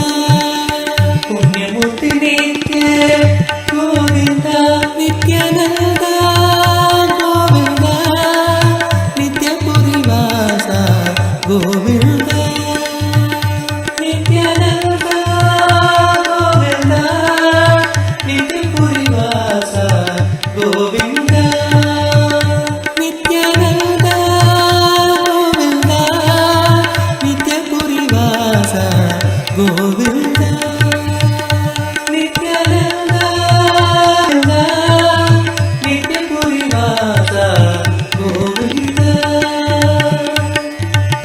ಪುಣ್ಯಮೂರ್ತಿ ನಿತ್ಯ ಗೋವಿಂದ ನಿತ್ಯಾನಂದ ಗೋವಿಂದ ನಿತ್ಯ ಪುರಿವಾಸ ಗೋವಿಂದ ನಿತ್ಯಾನಂದ ಗೋವಿಂದ ನಿತ್ಯ ಪುರಿವಾಸ ಗೋವಿಂದ ನಿತ್ಯಾನಂದ ಗೋವಿಂದ ನಿತ್ಯ ಪುರಿವಾಸ ಗೋವಿಂದ ನಿತ್ಯಾನಂದ ನಿತ್ಯ ಪುರಿವಾಸ ಗೋವಿಂದ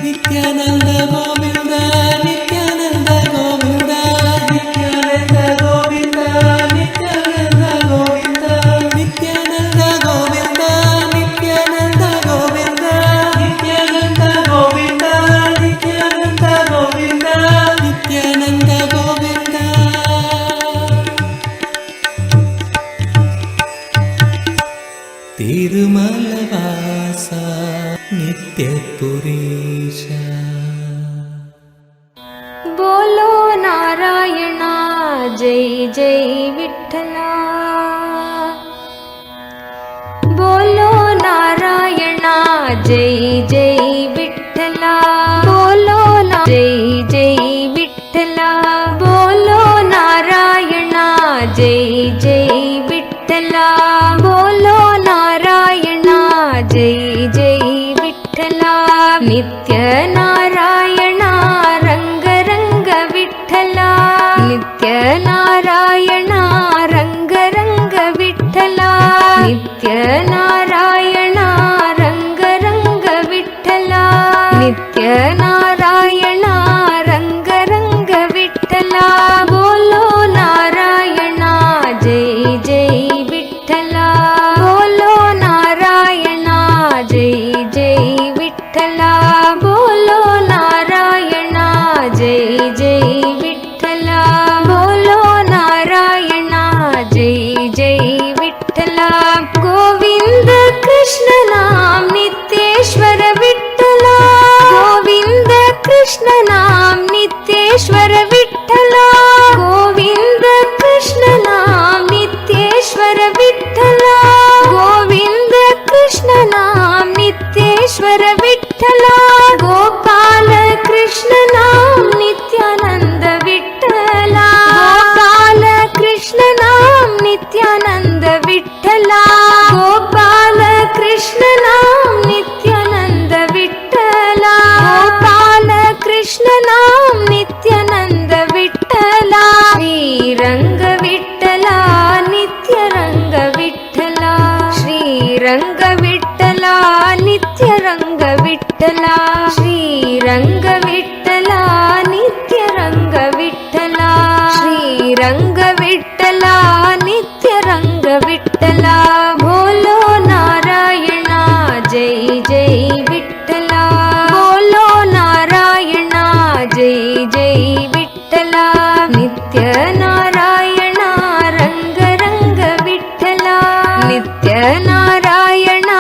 ನಿತ್ಯಾನಂದ ಗೋವಿಂದ ನಿತ್ಯಾನಂದ ಗೋವಿಂದ ನಿತ್ಯಾನಂದ ಗೋವಿಂದ ನಿತ್ಯಾನಂದ ಗೋವಿಂದ ನಿತ್ಯಾನಂದ ಗೋವಿಂದ ನಿತ್ಯಾನಂದ ಗೋವಿಂದ ನಿತ್ಯಾನಂದ ಗೋವಿಂದ ನಿತ್ಯಾನಂದ ಗೋವಿಂದ ನಿತ್ಯಾನಂದ ಗೋವಿಂದ ತಿರುಮಲವಾಸ ನಿತ್ಯ ಪುರೇಶ बोलो नारायण जय जय विठ्ठला बोलो नारायण जय जय विठ्ठला बोलो जय जय विठ्ठला बोलो नारायण जय जय विठ्ठला बोलो नारायण जय जय विठ्ठला नित्य नारायण रंग रंग विठ्ठला नित्य नारायण रंग रंग विठ्ठला नित्य नारायण रंग रंग विठ्ठला विठ्ठला नित्य रंग विठ्ठला बोलो नारायणा जय जय विठ्ठला बोलो नारायणा जय जय विठ्ठला नित्य नारायणा रंग रंग विठ्ठला नित्य नारायणा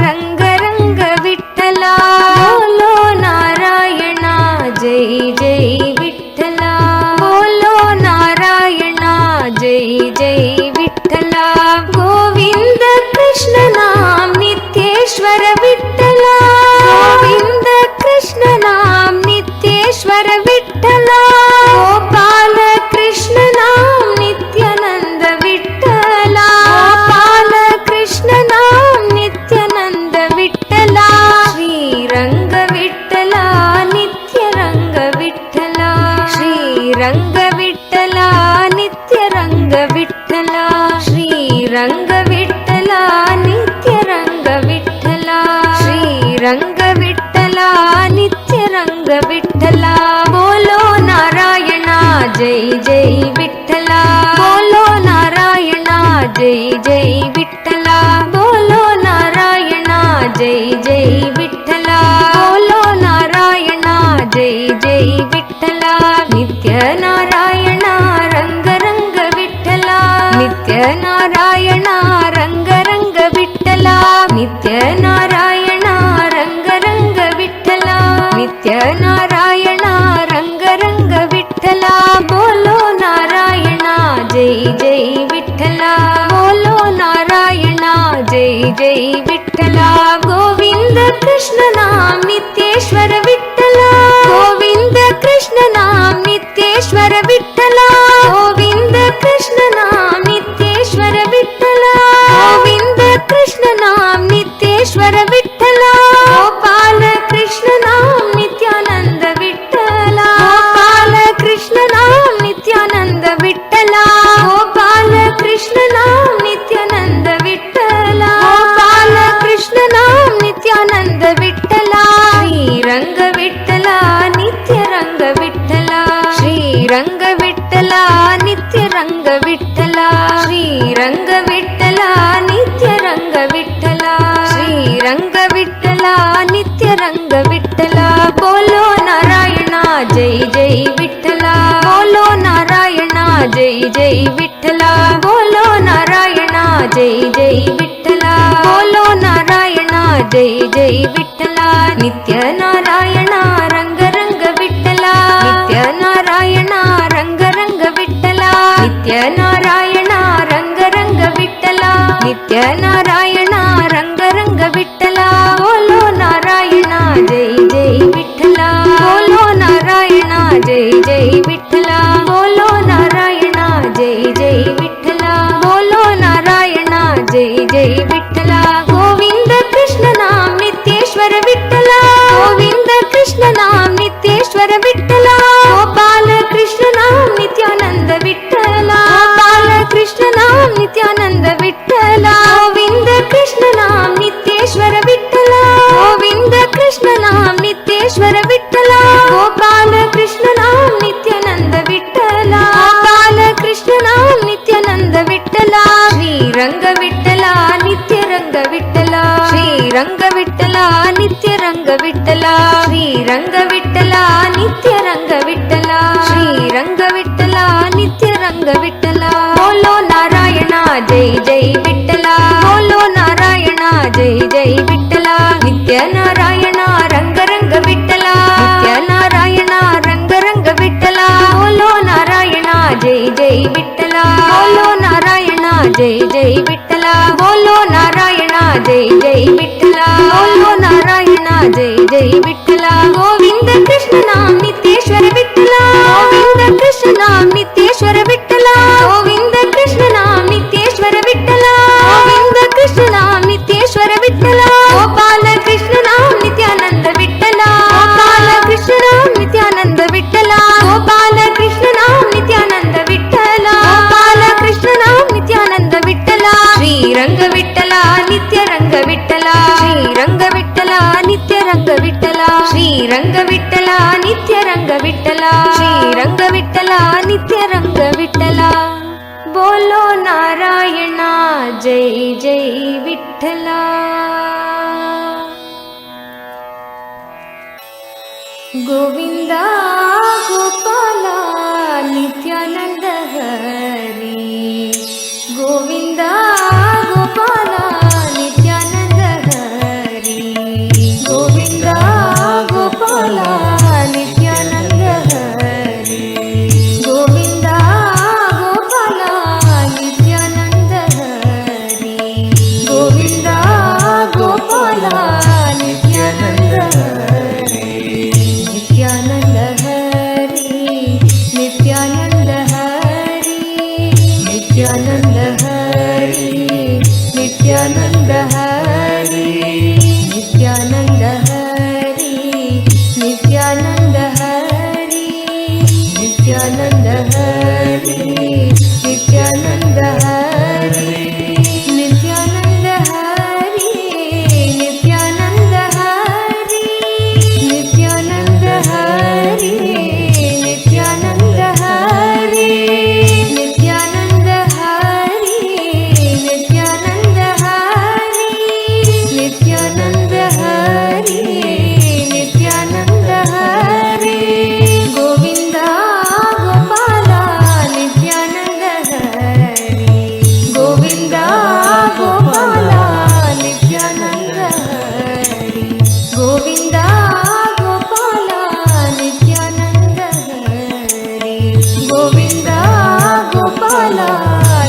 रंग रंग विठ्ठला बोलो नारायणा जय जय विठ्ठला बोलो नारायणा जय जय विठ्ठला गोविंद कृष्ण नाम नित्येश्वर विठ्ठला गोविंद कृष्ण नाम नित्येश्वर विठ्ठला गोपाल कृष्ण नाम नित्यानंद विठ्ठला गोपाल कृष्ण नाम नित्यानंद विठ्ठला श्रीरंग विठ्ठला नित्य रंग विठ्ठला श्रीरंग विठ्ठला नित्य रंग विठ्ठला श्रीरंग विठ्ठला नित्य रंग विठ्ठला श्रीरंग विठ्ठला नित्य रंग विठ्ठला बोलो नारायणा जय जय विठ्ठला बोलो नारायणा जय जय विठ्ठला बोलो नारायणा जय जय विठ्ठला बोलो नारायणा जय जय विठ्ठला नित्य नारायणा रंग रंग विठ्ठला नित्य नारायणा रंग रंग विठ्ठला नित्य नारायणा रंग रंग विठ्ठला नित्य नारायणा रंग रंग विठ्ठला बोलो नारायणा जय जय विठ्ठला बोलो नारायणा जय जय विठ्ठला गोविंद कृष्ण नाम नित्येश्वर विठ्ठला गोविंद कृष्ण नाम नित्येश्वर विठ्ठला गोविंद कृष्ण नाम नित्येश्वर विठ्ठला गोविंद कृष्ण नाम नित्येश्वर विठ्ठला गोपाल कृष्ण नाम नित्यानंद विठ्ठला गोपाल कृष्ण नाम नित्यानंद विठ्ठला गोपाल कृष्ण नाम नित्यानंद विठ्ठला गोपाल कृष्ण नाम नित्यानंद विठ्ठला श्रीरंग विठ्ठला नित्य रंग विठ्ठला श्रीरंग विठ्ठला नित्य रंग विठ्ठला श्रीरंग विठ्ठला नित्य रंग विठ्ठला श्रीरंग विठ्ठला नित्य रंग विठ्ठला बोलो नारायणा जय जय विठ्ठला बोलो नारायणा जय जय विठ्ठला बोलो नारायणा जय जय विठ्ठला बोलो नारायणा जय जय विठ्ठला नित्य नारायणा रंग रंग विठ्ठला नित्य नारायणा रंग रंग विठ्ठला नित्य नारायणा रंग रंग विठ्ठला नित्य नारायणा रंग रंग विठ्ठला बोलो नारायणा जय जय विठ्ठला बोलो नारायणा जय जय विठ्ठला बोलो नारायणा जय जय विठ्ठला बोलो नारायणा जय जय विठ्ठला गोविंद कृष्ण नाम नित्येश्वर विठ्ठला गोविंद कृष्ण नाम नित्येश्वर विठ्ठला गोपाल कृष्ण नाम नित्यानंद विठ्ठला गोपाल कृष्ण नाम नित्यानंद विठ्ठला गोविंद कृष्ण नाम नित्येश्वर विठ्ठला गोविंद कृष्ण नाम नित्येश्वर विठ्ठला गोपाल कृष्ण नाम नित्यानंद विठ्ठला गोपाल कृष्ण नाम नित्यानंद विठ्ठला श्रीरंग विठ्ठला नित्य रंग विठ्ठला श्रीरंग विठ्ठला नित्य रंग विठ्ठला श्रीरंग विठ्ठला नित्य रंग विठ्ठला श्रीरंग विठ्ठला नित्य रंग विठ्ठला बोलो नारायणा जय जय विठ्ठला बोलो नारायणा जय जय विठ्ठला नित्य नारायणा रंग रंग विठ्ठला नित्य नारायणा रंग रंग विठ्ठला बोलो नारायणा जय जय विठ्ठला बोलो नारायणा जय जय विठ्ठला बोलो नारायणा जय जय विठ्ठला बोलो नारायणा जय जय विठ्ठला गोविंद कृष्ण नाम नित्येश्वर विठ्ठला गोविंद कृष्ण नाम नित्येश्वर विठ्ठला गोविंद कृष्ण नाम नित्येश्वर विठ्ठला गोविंद कृष्ण नाम नित्येश्वर विठ्ठला गोपाल कृष्ण नाम नित्यानंद विठ्ठला गोपाल कृष्ण नाम नित्यानंद विठ्ठला गोपाल कृष्ण नाम नित्यानंद विठ्ठला गोपाल कृष्ण नाम नित्यानंद विठ्ठला श्रीरंग विठ्ठला नित्य रंग विठ्ठला जय जय विठ्ठला गोविंदा गोपाला नित्यानंद हरी गोविंदा गोपाला नित्यानंद हरी गोविंदा गोपाला नित्यानंद हरी गोविंदा गोपाला नित्यानंद हरी गोविंदा गोपाला नित्यानंद हरी नित्यानंद हरी नित्यानंद हरी नित्यानंद हरी नित्यानंद हरी नित्यानंद हरी नित्यानंद हरी नित्यानंद हरी नित्यानंद हरी नित्यानंद हरी नित्यानंद हरी नित्यानंद हरी नित्यानंद हरी नित्यानंद हरी नित्यानंद हरी नित्यानंद हरी नित्यानंद हरी गोविंदा गोपाला नित्यानंद हरी गोविंदा गोपाला नित्यानंद हरी गोविंदा गोपाला नित्यानंद हरी गोविंदा गोपाला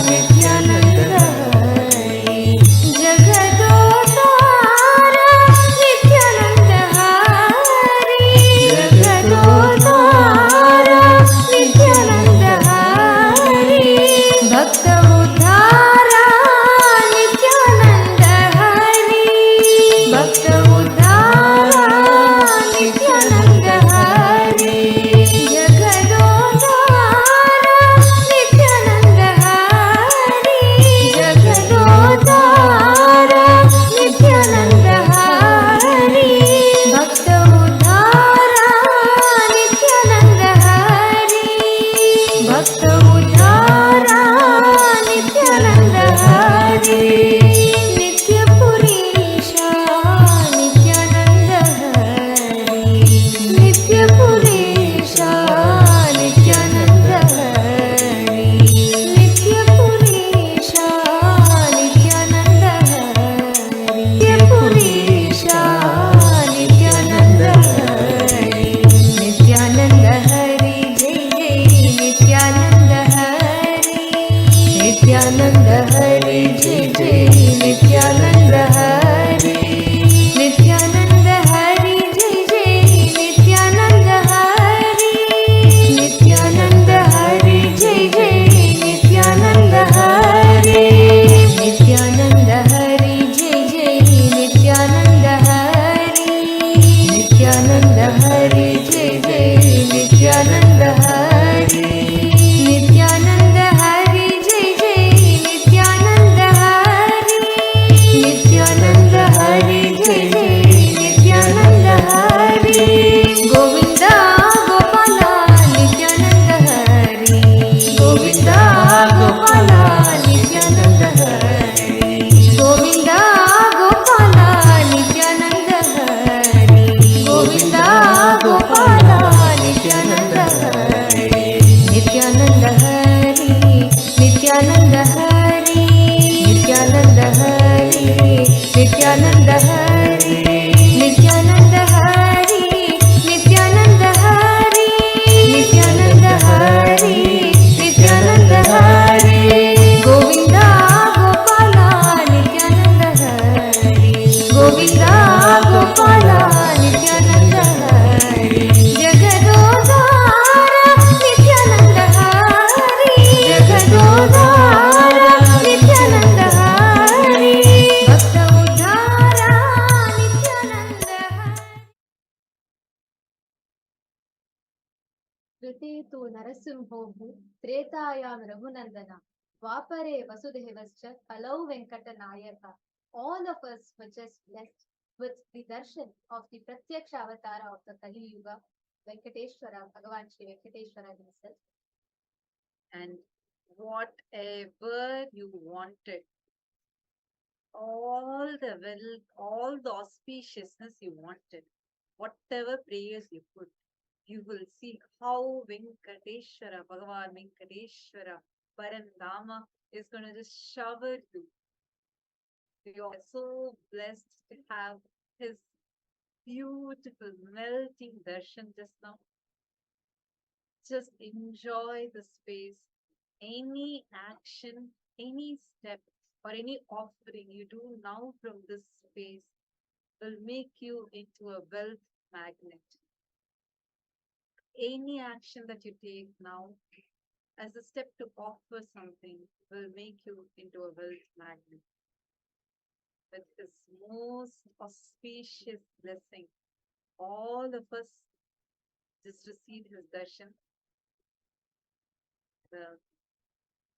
नित्यानंद हरी जगदोद्धारा नित्यानंद हरी जगदोद्धारा नित्यानंद हरी भक्त उद्धारा नित्यानंद हरी भक्त उद्धारा नित्यानंद हरी जगदोद्धारा नित्यानंद हरी जगदोद्धारा नित्यानंद हरी भक्त उद्धारा नित्यानंद हरी भक्त उद्धारा नित्यानंद हरी नित्य पुरीशा नित्यानंद हरी नित्य पुरीशा नित्यानंद हरी नित्य पुरीशा नित्यानंद हरी नित्य पुरीशा नित्यानंद हरी नित्यानंद हरी जय जय नित्यानंद हरी नित्यानंद हरी जय जय नित्यानंद हरी नित्यानंद हरी जय जय नित्यानंद हरी नित्यानंद हरी जय जय नित्यानंद हरी नित्यानंद हरी जय जय नित्यानंद हरी नित्यानंद हरी जय जय नित्यानंद हरी नित्यानंद हरी जय जय नित्यानंद हरी नित्यानंद हरी जय जय नित्यानंद हरी गोविंदा गोपाला नित्यानंद हरी गोविंदा गोपाला नित्यानंद हरी गोविंदा गोपाला नित्यानंद हरी गोविंदा गोपाला नित्यानंद हरी नित्यानंद हरी नित्यानंद हरी नित्यानंद हरी नित्यानंद हरी नित्यानंद हरी नित्यानंद हरी नित्यानंद हरी नित्यानंद हरी गोविंदा गोपाला नित्यानंद हरी गोविंदा गोपाला नित्यानंद हरी जगदोद्धारा नित्यानंद हरी जगदोद्धारा नित्यानंद हरी भक्त उद्धारा नित्यानंद हरी ऋते तु नरसिंहोः त्रेतायां रघुनन्दन द्वापरे वसुदेवश्च कलौ वेङ्कटनायक. All of us were just blessed with the darshan of the Pratyaksha Avatara of the Kali Yuga, Venkateshwara, Bhagavan Shri Venkateshwara himself. And whatever you wanted, all the all the auspiciousness you wanted. Whatever prayers you put, you will see how Venkateshwara, Bhagavan Venkateshwara, Parandama is going to just shower you. You are so blessed to have his beautiful melting darshan just now. Just enjoy the space. Any action, any step, or any offering you do now from this space will make you into a wealth magnet. Any action that you take now as a step to offer something will make you into a wealth magnet. With this most auspicious blessing, all of us just receive his darshan. The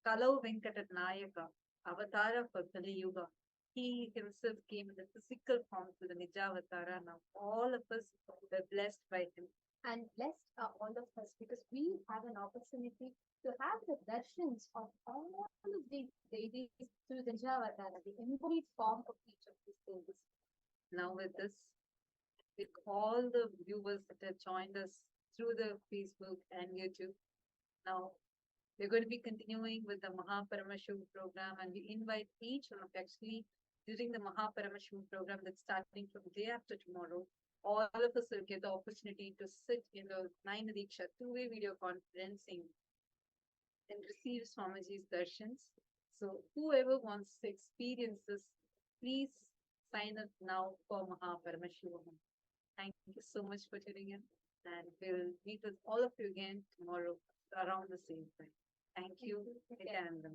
Kalau Venkatat Nayaka, avatar for Kali Yuga. He himself came in the physical form to the Nijavatara. Now all of us were blessed by him. And blessed are all of us because we have an opportunity to have the darshans of all of these deities through the Nijavatara, the embodied form of each of these deities. Now with this, with all the viewers that have joined us through the Facebook and YouTube, now we're going to be continuing with the Paramashivam program, and we invite each one of you actually during the Paramashivam program that's starting from day after tomorrow. All of us will get the opportunity to sit in the 9 Diksha two-way video conferencing and receive Swamiji's darshans. So whoever wants to experience this, please sign up now for Paramashivam. Thank you so much for tuning in, and we'll meet with all of you again tomorrow around the same time. Thank you, Nithyananda.